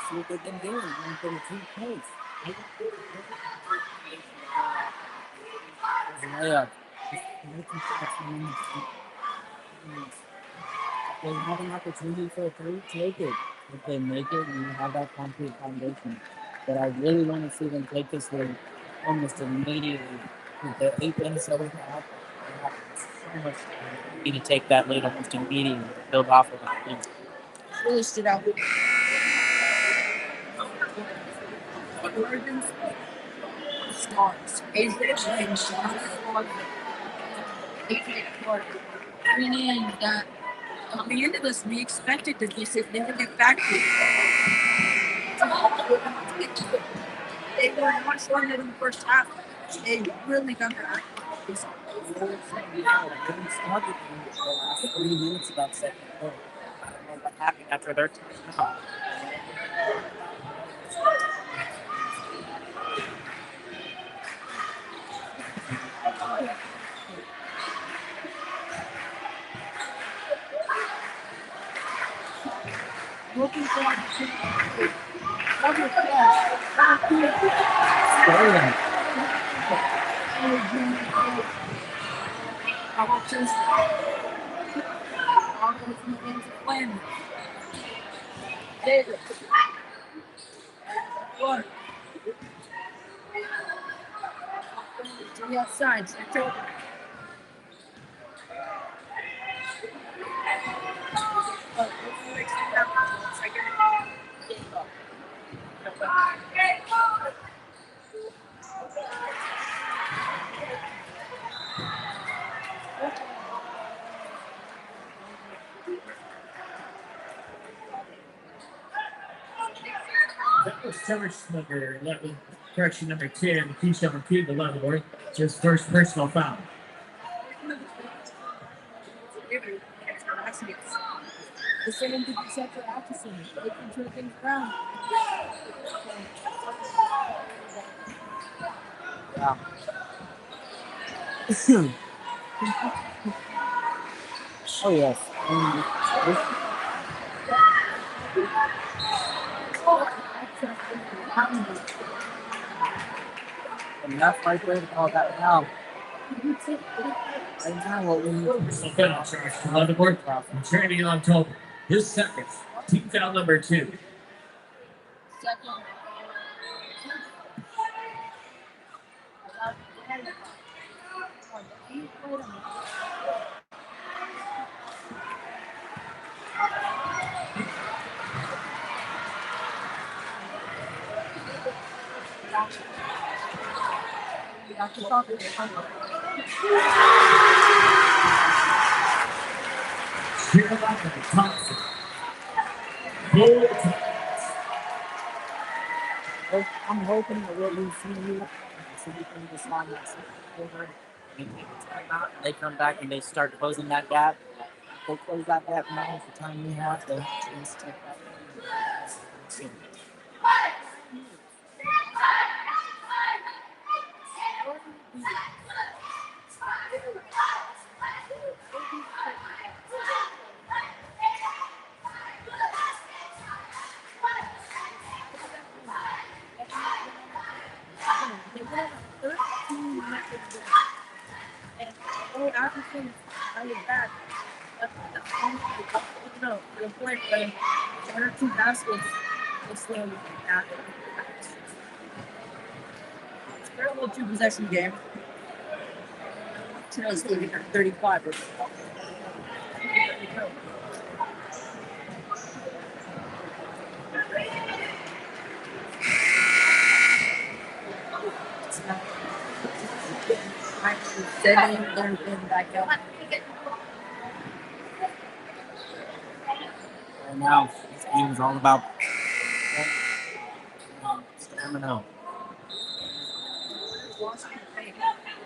See what they can do. You're going to put a 2 place. There's a layup. they have an opportunity for a three, take it. If they make it, you have that concrete foundation. But I really want to see them take this lead almost immediately. With the 8 minutes that we have so much time. We need to take that lead almost immediately, build off of it. Really stood out. Oregon's stars. Adrian Charlotte. Adrian Clark. Meaning that at the end of this, we expected to be significant factors. They were not showing it in the first half. They really got their act. Really started in the last 3 minutes of that second quarter. I don't know what happened after their timeout. Looking forward to how about Tuesday? All those games are playing. David. What? To the outside. That was Trevor number 11, correction number 10, piece number 2 to Leavenworth. It's his first personal foul. The same to be set for Atchison. They can turn things around. Yeah. Oh, yes. And that's right there to call that now. Right now, what we need Personal foul charge to Leavenworth. Training on top. His second. Team foul number 2. Second. Carolina Thompson. I'm hoping that what we see here is we can just line that second quarter and take a timeout. They come back and they start closing that gap. They'll close that gap now with the time we have. They have a chance to take that. Atchison, I was bad. No, the point when one or two baskets was slowly after. It's a terrible 2-possession game. Today's looking at 35. Back out. And now, this game is all about stamina.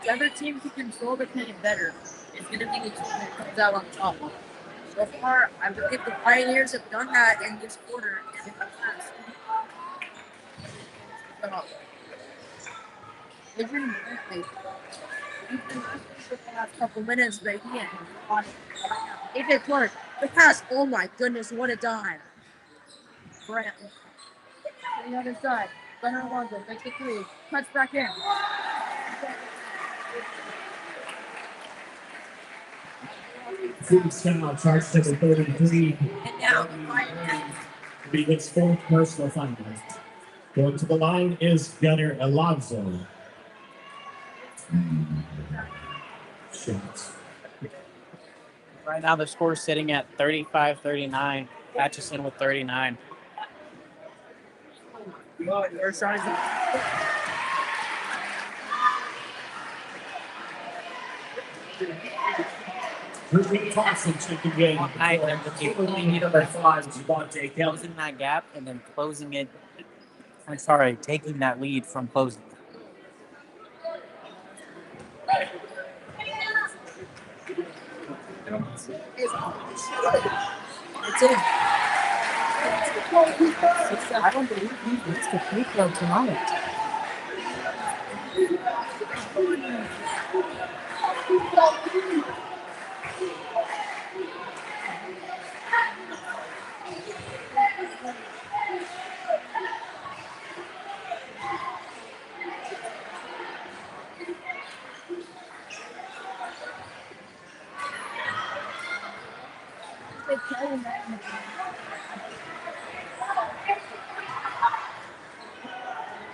Whichever team can control the paint better is going to be the team that comes out on top. So far, I believe the Pioneers have done that in this quarter and in the past. They've been for the last couple minutes, but he ain't on it. If it worked, the pass, oh my goodness, what a dive. Brant. To the other side. Gunnar Alonso makes the 3. Cuts back in. Phoenix foul, charge number 33. And now the Pioneers. Be his fourth personal foul. Going to the line is Gunnar Alonso. Shots. Right now, the score is sitting at 35-39. Atchison with 39. They're trying to. Ruben Thompson took again. Closing that gap and then closing it. I'm sorry, taking that lead from closing. It's in. I don't believe he gets the free throw tonight.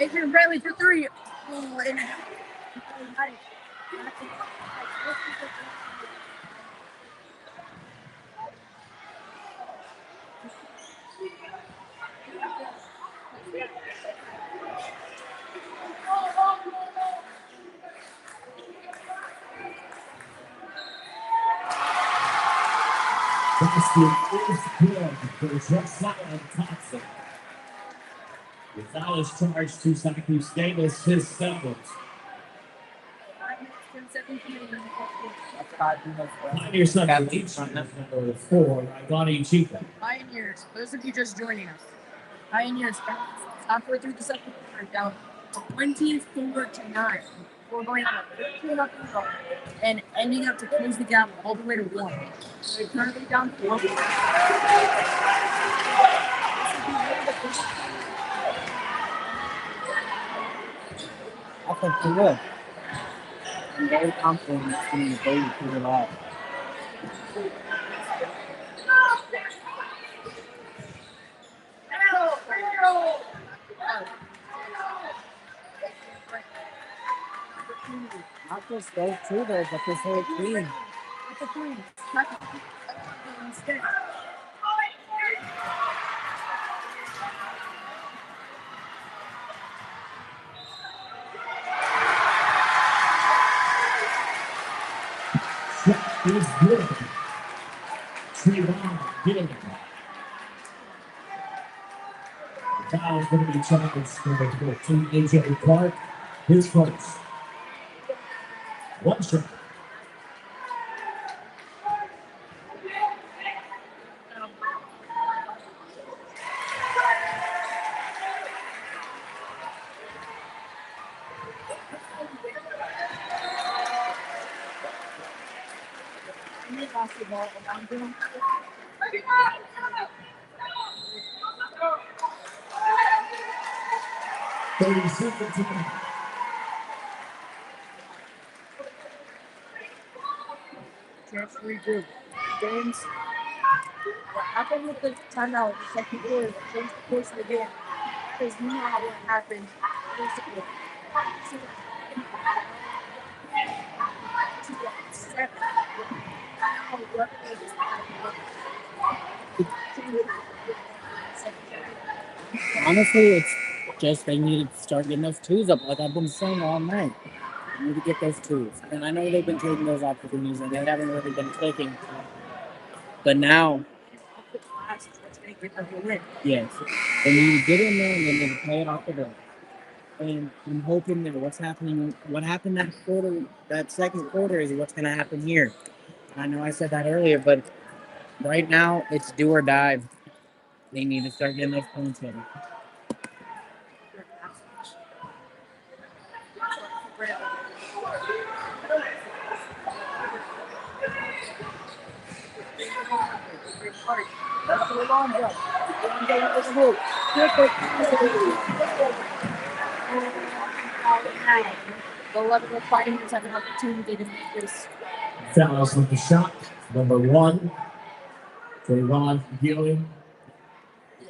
Adrian Bradley for three. Oh, and Basket is good for Drexel and Thompson. The foul is charged to Syracuse Davis, his seventh. Pioneers substitution number 4, Ivani Chica. Pioneers, those of you just joining us. Pioneers, halfway through the second quarter, down 24-9. We're going on a 13-0 run and ending up to close the gap all the way to 1. They're currently down 4. I think he will. I'm very confident in this team is going to figure it out. Not just those two there, but this whole team. Shot is good. Trayvon Gilligan. The foul is going to be charged number 14, AJ Clark, his first. One shot. Basketball around them. 30 seconds to go. Chance to regroup. James, what happened with the timeout in the second quarter changed the course of the game. Because you know what happened. Basically. Honestly, it's just they need to start getting those twos up, like I've been saying all night. They need to get those twos. And I know they've been taking those opportunities and they haven't really been clicking. But now, yes, they need to get in there and they need to play it off the bench. And I'm hoping that what happened that quarter, that second quarter, is what's going to happen here. I know I said that earlier, but right now it's do or die. They need to start getting those points in. The Leavenworth Pioneers have an opportunity to make this Fouls on the shot. Number 1, Trayvon Gillen,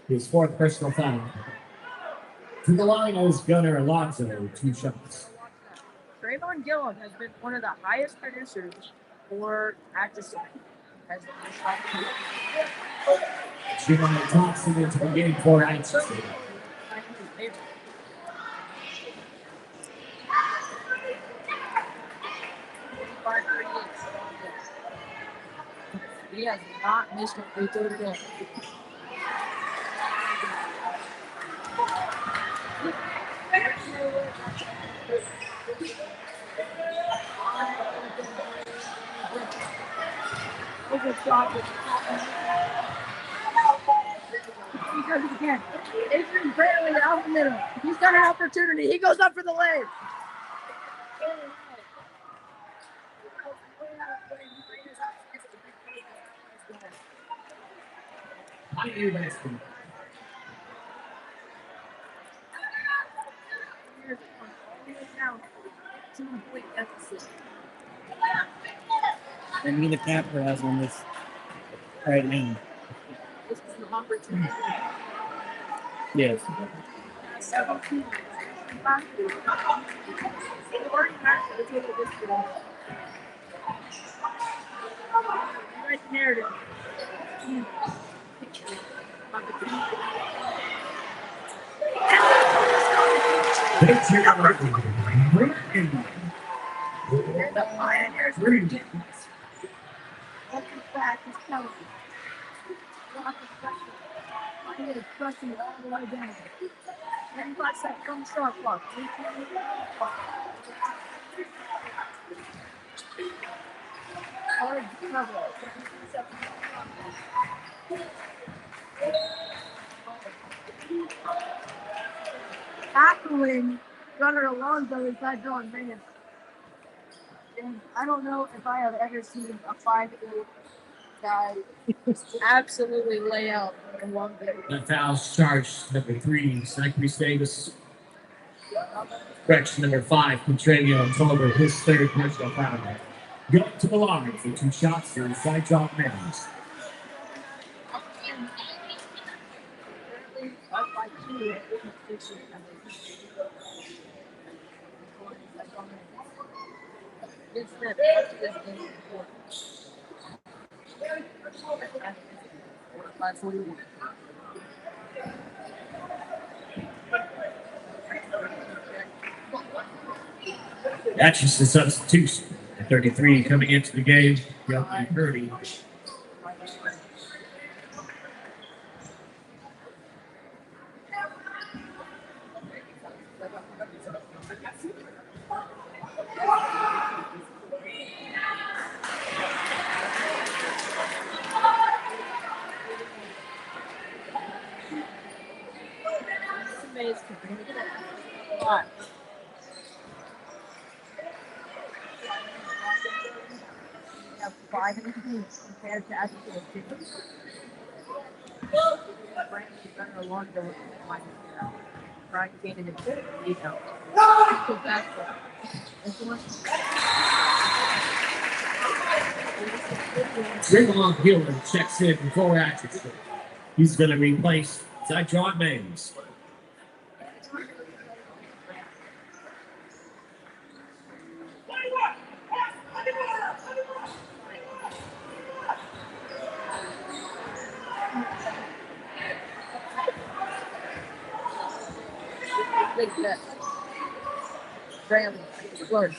his 4th personal foul. To the line is Gunnar Alonso, 2 shots. Trayvon Gillen has been one of the highest producers for Atchison. Giovanni Thompson into the game for Atchison. He has not missed a free throw today. He does it again. Adrian Bailey out the middle. He's got an opportunity. He goes up for the layup. And me, the Panther, has on this right now. This is an opportunity. Yes. Right narrative. The Pioneers were ridiculous. Welcome back is Kelly. Pioneers crushing it all the way down. And plus that comes shot clock. Hard cover. Tackling Gunnar Alonso is that dog, man. And I don't know if I have ever seen a 5'8" guy absolutely lay out Alonso. The foul's charged. Number 3, Cypress Davis. Correction, number 5, Contreras October, his 3rd personal foul. Go to the line for 2 shots for side drop men's. That's just a substitution. 33 coming into the game. Young Purdy. Five and a half compared to Atchison Phoenix. Brian Gaten and Vito. Trayvon Gillen checks in for Atchison. He's going to replace Zytron Mays. Big net. Graham, Flores.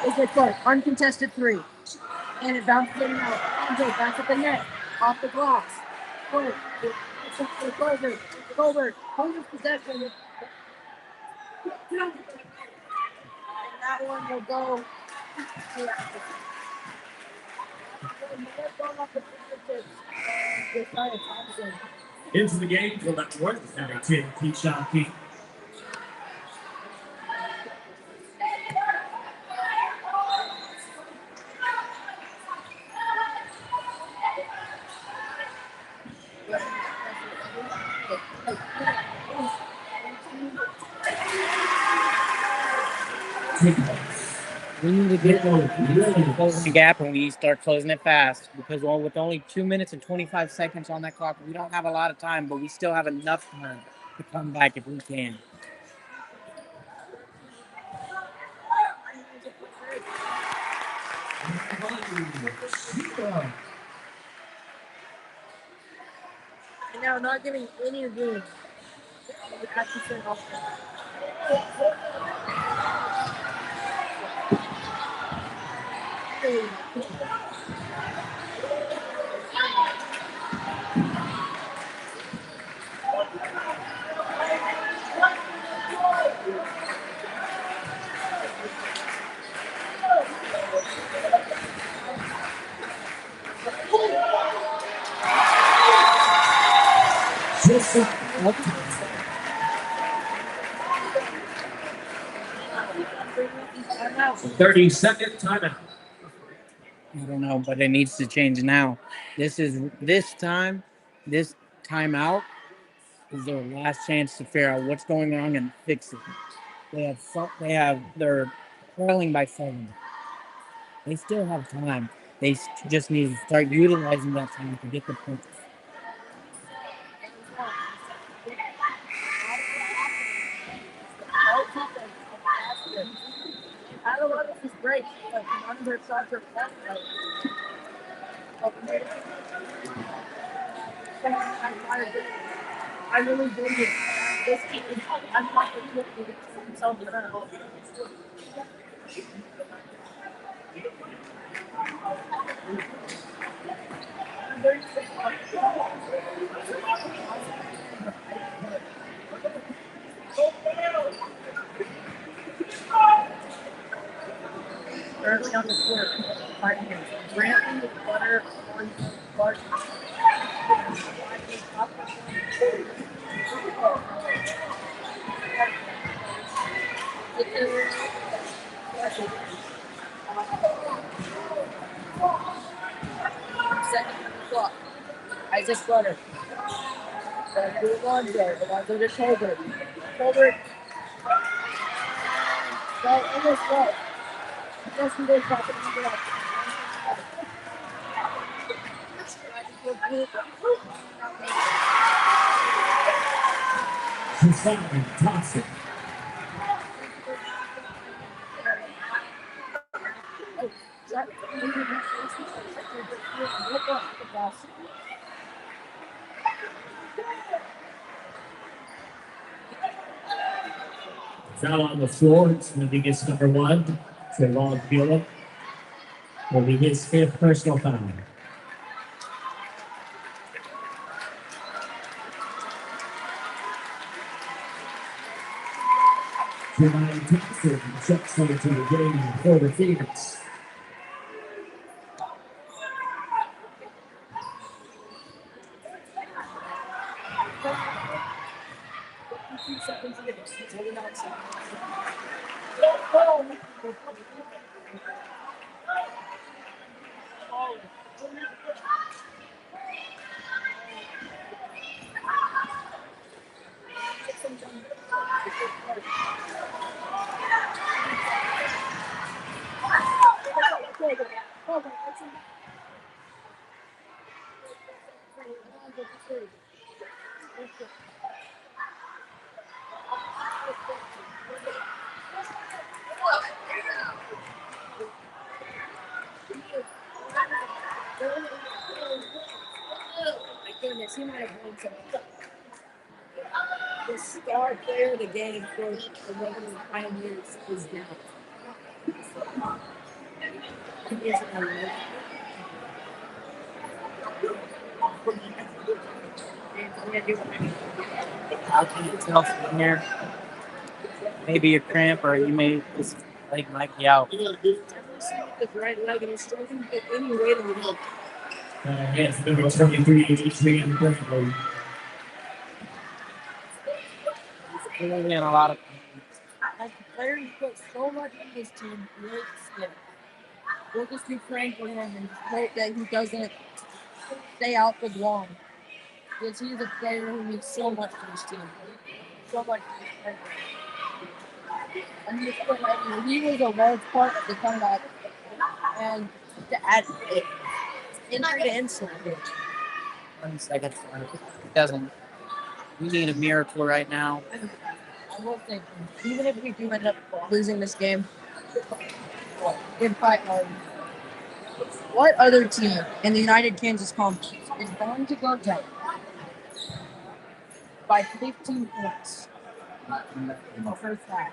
Is it Clark? Uncontested 3. And it bounces in and out. Andre back at the net. Off the glass. Clark. Goldberg. Hold his possession. And that one will go. Into the game for Leavenworth, number 10, Keyshawn Keith. We need to get closing the gap, and we need to start closing it fast because with only 2 minutes and 25 seconds on that clock, we don't have a lot of time, but we still have enough time to come back if we can. And now not giving any room. Atchison offense. Just 30-second timeout. I don't know, but it needs to change now. This timeout is their last chance to figure out what's going wrong and fix it. They're trailing by 7. They still have time. They just need to start utilizing that time to get the points. I don't know if this break, but none of their shots are I really believe this team is I'm not going to get themselves around. Early on the court, 5 minutes. Brantley, Butter, Clark. Second clock. Isaac Butter. Alonzo to Colbert. Colbert. Almost go. Just in this pocket. Toxic. Foul on the floor. It's going to be against number 1, Trayvon Phillip. Will be his 5th personal foul. Jermaine Thompson checks into the game for the Phoenix. He might have won something. The star player of the game for the Leavenworth Pioneers is down. He is How can you tell from here? Maybe a cramp, or you may his leg might be out. his right leg and he's struggling to get any weight on him. Yes, number 23, Adrian Bradley. He's clearly in a lot of Like the player who put so much in his team, really skip. We'll just be praying for him and just hope that he doesn't stay out for long. Because he's a player who means so much to his team. So much to his team. And he was a large part of the comeback. And to add injury to insult, 1 second. Doesn't. We need a miracle right now. I will say, even if we do end up losing this game, in fight, what other team in the United Kansas Conference is going to go down by 15 points in the first half?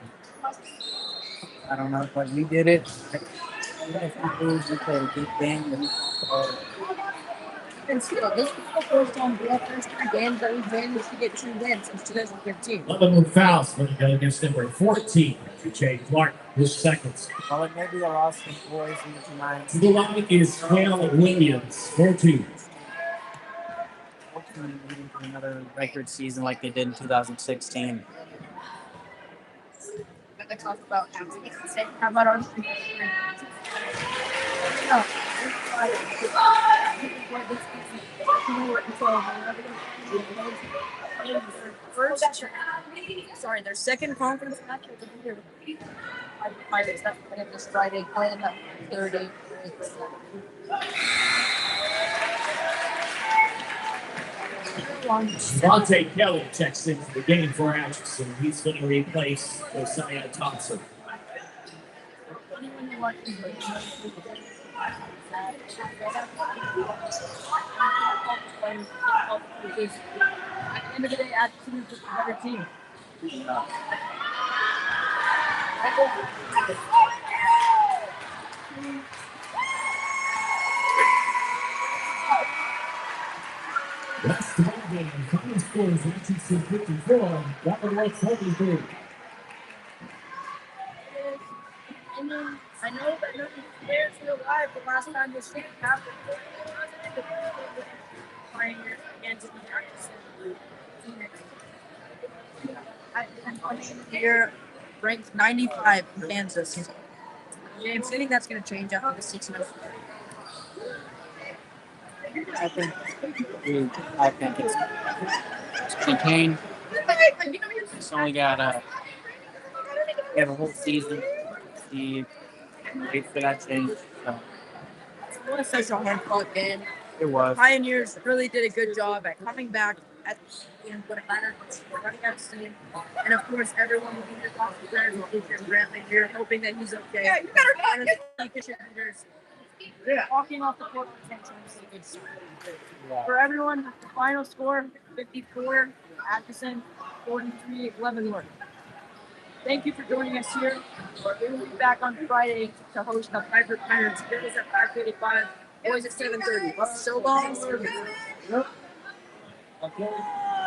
I don't know, but we did it. Even if we lose, we played a good game. And still, this is the first time the first 3 games that we've managed to get 2 wins since 2015. Leavenworth fouls going to go against number 14, Jay Clark, his seconds. Well, it may be a loss for the boys in tonight. To the line is Cale Williams, 4-2. Hopefully, leading to another record season like they did in 2016. I talk about how about our their second conference match of the year. Pirates, that's going to this Friday, playing that 30. Devontae Kelly checks into the game for Atchison. He's going to replace Josiah Thompson. At the end of the day, Atchison is just a better team. That's the ball game. Final score is Atchison 54, Leavenworth 43. And then I know that none of the players were alive the last time this thing happened. Pioneers against the Atchison Phoenix. Atchison here ranked 95 in Kansas. James, I think that's going to change after the season. I think it's contained. It's only got we have a whole season. See, wait for that change. So, It was such a hard-fought game. it was. Pioneers really did a good job at coming back at what it mattered, running out of steam. And of course, everyone will be your players will be here. Brantley here, hoping that he's okay. Yeah, you better not contributors. Yeah. Walking off the court for 10 seconds. Yeah. For everyone, the final score 54, Atchison 43, Leavenworth. Thank you for joining us here. We will be back on Friday to host the Piper Pirates. Girls at 5:35, boys at 7:30. So long. Okay.